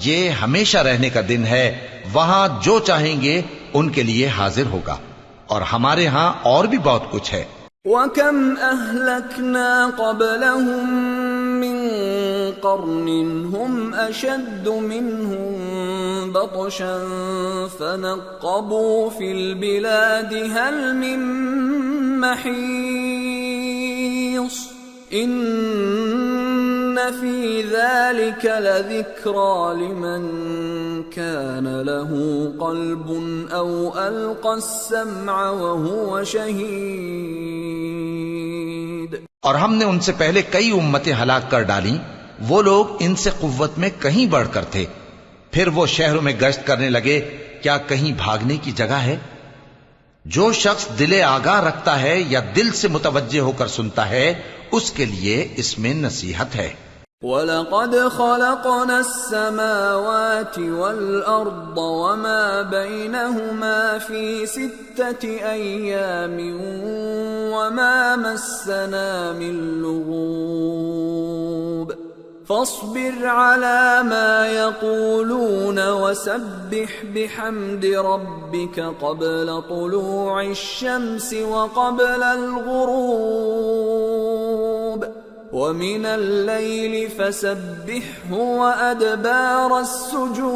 یہ ہمیشہ رہنے کا دن ہے، وہاں جو چاہیں گے ان کے لیے حاضر ہوگا، اور ہمارے ہاں اور بھی بہت کچھ ہے۔ وَكَمْ أَهْلَكْنَا قَبْلَهُمْ مِنْ قَرْنٍ هُمْ أَشَدُّ مِنْهُمْ بَطْشًا فَنَقَّبُوا فِي الْبِلَادِ هَلْ مِنْ مَحِيصٍ إِنَّ فِي ذَلِكَ لَذِكْرَى لِمَنْ كَانَ لَهُ قَلْبٌ أَوْ أَلْقَى السَّمْعَ وَهُوَ شَهِيدٌ۔ اور ہم نے ان سے پہلے کئی امتیں ہلاک کر ڈالیں، وہ لوگ ان سے قوت میں کہیں بڑھ کر تھے۔ پھر وہ شہروں میں گشت کرنے لگے، کیا کہیں بھاگنے کی جگہ ہے؟ جو شخص دل آگاہ رکھتا ہے یا دل سے متوجہ ہو کر سنتا ہے، اس کے لیے اس میں نصیحت ہے۔ وَلَقَدْ خَلَقْنَا السَّمَاوَاتِ وَالْأَرْضَ وَمَا بَيْنَهُمَا فِي 6 أَيَّامٍ وَمَا مَسَّنَا مِن لُّغُوبٍ فَاصْبِرْ عَلَى مَا يَقُولُونَ وَسَبِّحْ بِحَمْدِ رَبِّكَ قَبْلَ طُلُوعِ الشَّمْسِ وَقَبْلَ الْغُرُوبِ وَمِنَ اللَّيْلِ فَسَبِّحْهُ وَأَدْبَارَ السُّجُودِ۔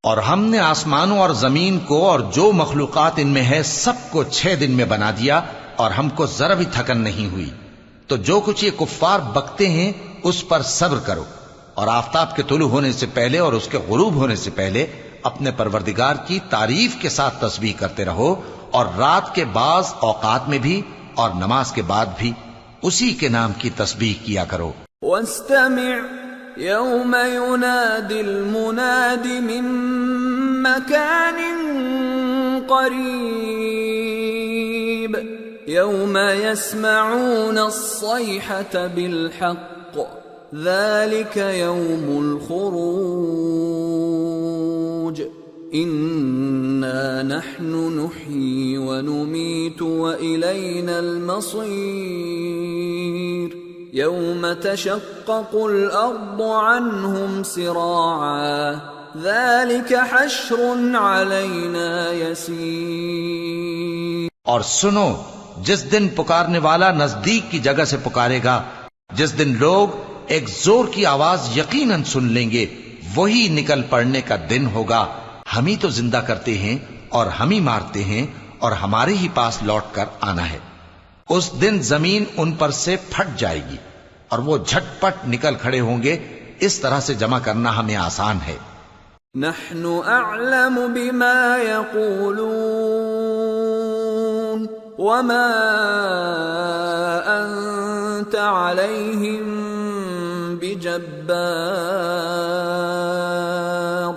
اور ہم نے آسمانوں اور زمین کو اور جو مخلوقات ان میں ہے سب کو 6 دن میں بنا دیا اور ہم کو ذرا بھی تھکن نہیں ہوئی۔ تو جو کچھ یہ کفار بکتے ہیں اس پر صبر کرو، اور آفتاب کے طلوع ہونے سے پہلے اور اس کے غروب ہونے سے پہلے اپنے پروردگار کی تعریف کے ساتھ تسبیح کرتے رہو، اور رات کے بعض اوقات میں بھی اور نماز کے بعد بھی اسی کے نام کی تسبیح کیا کرو۔ وَاسْتَمِعْ يَوْمَ يُنَادِ الْمُنَادِ مِن مَّكَانٍ قَرِيبٍ يَوْمَ يَسْمَعُونَ الصَّيْحَةَ بِالْحَقِّ ذَلِكَ يَوْمُ الْخُرُوجِ إِنَّا نَحْنُ نُحْيِي وَنُمِيتُ وَإِلَيْنَا الْمَصِيرُ يَوْمَ تَشَقَّقُ الْأَرْضُ عَنْهُمْ سِرَاعًا ذَلِكَ حَشْرٌ عَلَيْنَا يَسِيرٌ۔ اور سنو، جس دن پکارنے والا نزدیک کی جگہ سے پکارے گا، جس دن لوگ ایک زور کی آواز یقیناً سن لیں گے، وہی نکل پڑنے کا دن ہوگا۔ ہم ہی تو زندہ کرتے ہیں اور ہم ہی مارتے ہیں، اور ہمارے ہی پاس لوٹ کر آنا ہے۔ اس دن زمین ان پر سے پھٹ جائے گی اور وہ جھٹ پٹ نکل کھڑے ہوں گے۔ اس طرح سے جمع کرنا ہمیں آسان ہے۔ نحن اعلم بما يقولون وما انت عليهم بجبار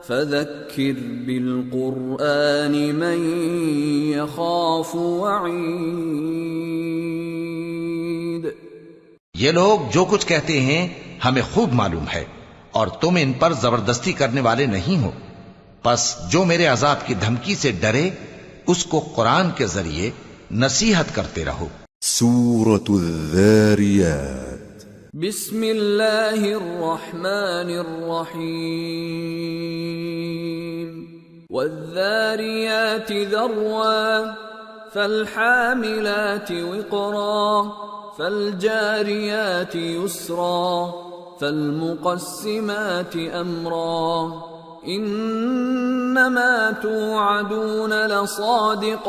فذكر بالقرآن من يخاف وعيد۔ یہ لوگ جو کچھ کہتے ہیں ہمیں خوب معلوم ہے، اور تم ان پر زبردستی کرنے والے نہیں ہو، پس جو میرے عذاب کی دھمکی سے ڈرے اس کو قرآن کے ذریعے نصیحت کرتے رہو۔ سورة الذاريات بسم اللہ الرحمن الرحیم والذاریات ذروا فالحاملات وقرا فالجاریات یسرا فالمقسمات امرا انما توعدون لصادق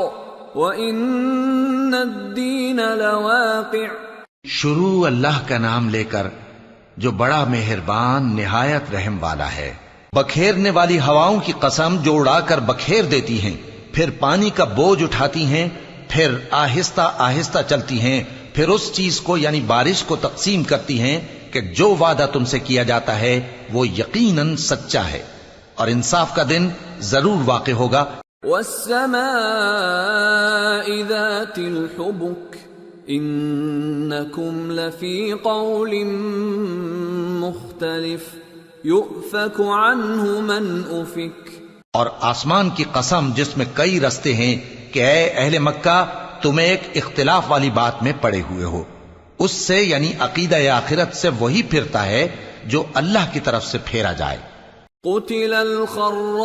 وان الدین لواقع۔ شروع اللہ کا نام لے کر جو بڑا مہربان نہایت رحم والا ہے۔ بکھیرنے والی ہواؤں کی قسم جو اڑا کر بکھیر دیتی ہیں، پھر پانی کا بوجھ اٹھاتی ہیں، پھر آہستہ آہستہ چلتی ہیں، پھر اس چیز کو یعنی بارش کو تقسیم کرتی ہیں کہ جو وعدہ تم سے کیا جاتا ہے وہ یقیناً سچا ہے، اور انصاف کا دن ضرور واقع ہوگا۔ والسماء ذات الحبك انکم لفی قول مختلف یؤفک عنہ من افک۔ اور آسمان کی قسم جس میں کئی رستے ہیں کہ اے اہل مکہ تم ایک اختلاف والی بات میں پڑے ہوئے ہو، اس سے یعنی عقیدہ آخرت سے وہی پھرتا ہے جو اللہ کی طرف سے پھیرا جائے۔ قتل الخراصون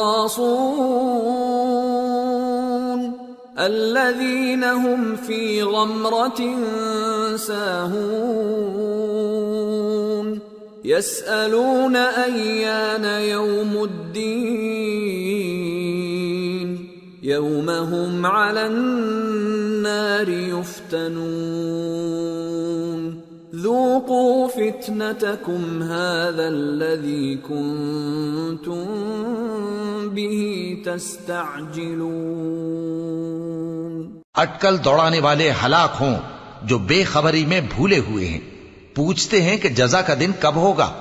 الذين هم في غمرة ساهون يسألون أيان يوم الدين يوم هم على النار يفتنون ذوقوا فتنتكم هذا الذي كنتم به تستعجلون۔ اٹکل دوڑانے والے ہلاک ہوں جو بے خبری میں بھولے ہوئے ہیں، پوچھتے ہیں کہ جزا کا دن کب ہوگا۔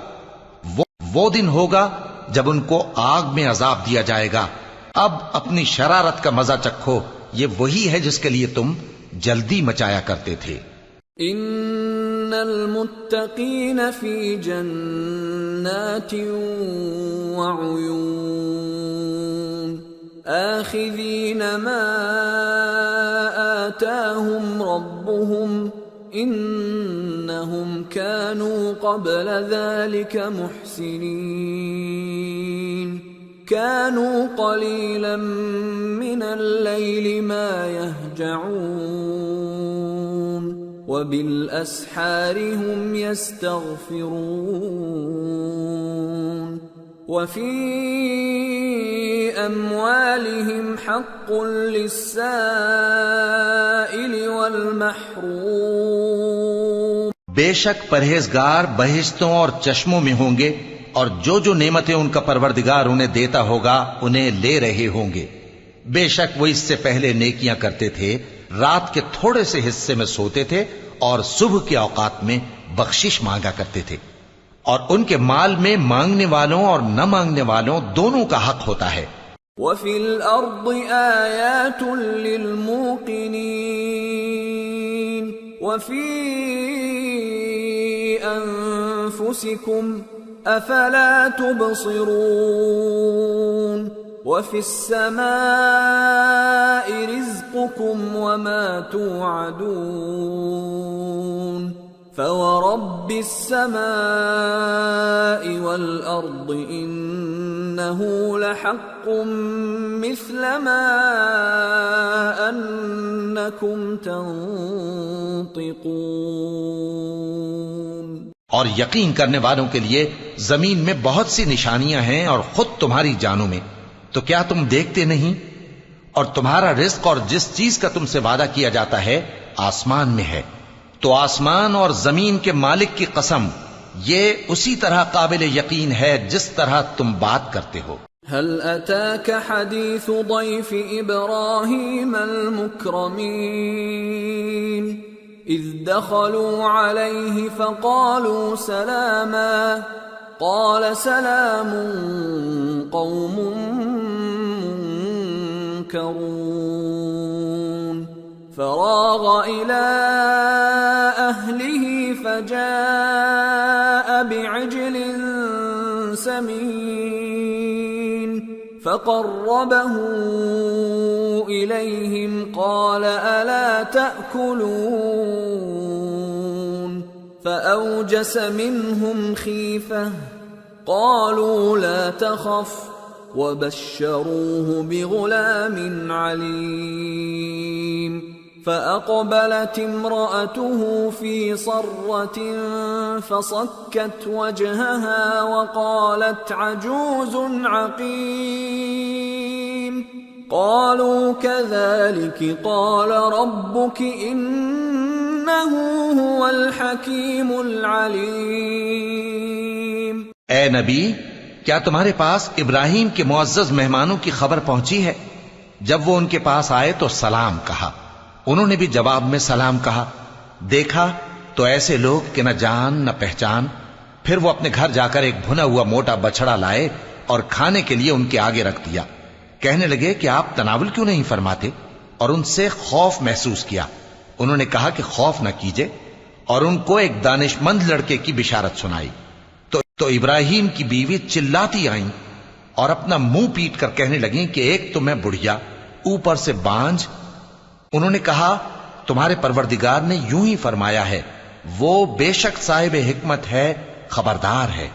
وہ دن ہوگا جب ان کو آگ میں عذاب دیا جائے گا۔ اب اپنی شرارت کا مزہ چکھو، یہ وہی ہے جس کے لیے تم جلدی مچایا کرتے تھے۔ ان المتقين في جنات وعيون آخذين ما آتاهم ربهم إنهم كانوا قبل ذلك محسنين كانوا قليلا من الليل ما يهجعون وبالأسحار هم يستغفرون وفي أموالهم حق للسائل والمحروم بے شک پرہیزگار بہشتوں اور چشموں میں ہوں گے اور جو جو نعمتیں ان کا پروردگار انہیں دیتا ہوگا انہیں لے رہے ہوں گے. بے شک وہ اس سے پہلے نیکیاں کرتے تھے، رات کے تھوڑے سے حصے میں سوتے تھے اور صبح کے اوقات میں بخشش مانگا کرتے تھے، اور ان کے مال میں مانگنے والوں اور نہ مانگنے والوں دونوں کا حق ہوتا ہے. وَفِي الْأَرْضِ آيَاتٌ لِّلْمُوقِنِينَ وَفِي أَنفُسِكُمْ أَفَلَا تُبْصِرُونَ وَفِي السَّمَاءِ رِزْقُكُمْ وَمَا تُوعَدُونَ فَوَرَبِّ السَّمَاءِ وَالْأَرْضِ إِنَّهُ لَحَقٌّ مِثْلَ مَا أَنَّكُمْ تَنطِقُونَ. اور یقین کرنے والوں کے لیے زمین میں بہت سی نشانیاں ہیں اور خود تمہاری جانوں میں، تو کیا تم دیکھتے نہیں؟ اور تمہارا رزق اور جس چیز کا تم سے وعدہ کیا جاتا ہے آسمان میں ہے. تو آسمان اور زمین کے مالک کی قسم، یہ اسی طرح قابل یقین ہے جس طرح تم بات کرتے ہو. هل أتاك حديث ضيف إبراهيم المكرمين إذ دخلوا عليه فقالوا سلاما قال سلام قوم منكرون فراغ إلى أهله فجاء بعجل سمين فقربه إليهم قال ألا تأكلون فأوجس منهم خيفة قالوا لا تخف وبشروه بغلام عليم فأقبلت امرأته في صرة فصكت وجهها وقالت عجوز عقيم قالوا كذلك قال ربك إنه هو الحكيم العليم. اے نبی، کیا تمہارے پاس ابراہیم کے معزز مہمانوں کی خبر پہنچی ہے؟ جب وہ ان کے پاس آئے تو سلام کہا، انہوں نے بھی جواب میں سلام کہا. دیکھا تو ایسے لوگ کہ نہ جان نہ پہچان. پھر وہ اپنے گھر جا کر ایک بھنا ہوا موٹا بچڑا لائے اور کھانے کے لیے ان کے آگے رکھ دیا. کہنے لگے کہ آپ تناول کیوں نہیں فرماتے؟ اور ان سے خوف محسوس کیا. انہوں نے کہا کہ خوف نہ کیجے، اور ان کو ایک دانش مند لڑکے کی بشارت سنائی. تو ابراہیم کی بیوی چلاتی آئیں اور اپنا منہ پیٹ کر کہنے لگیں کہ ایک تو میں بڑھیا، اوپر سے بانجھ. انہوں نے کہا تمہارے پروردگار نے یوں ہی فرمایا ہے، وہ بے شک صاحب حکمت ہے، خبردار ہے.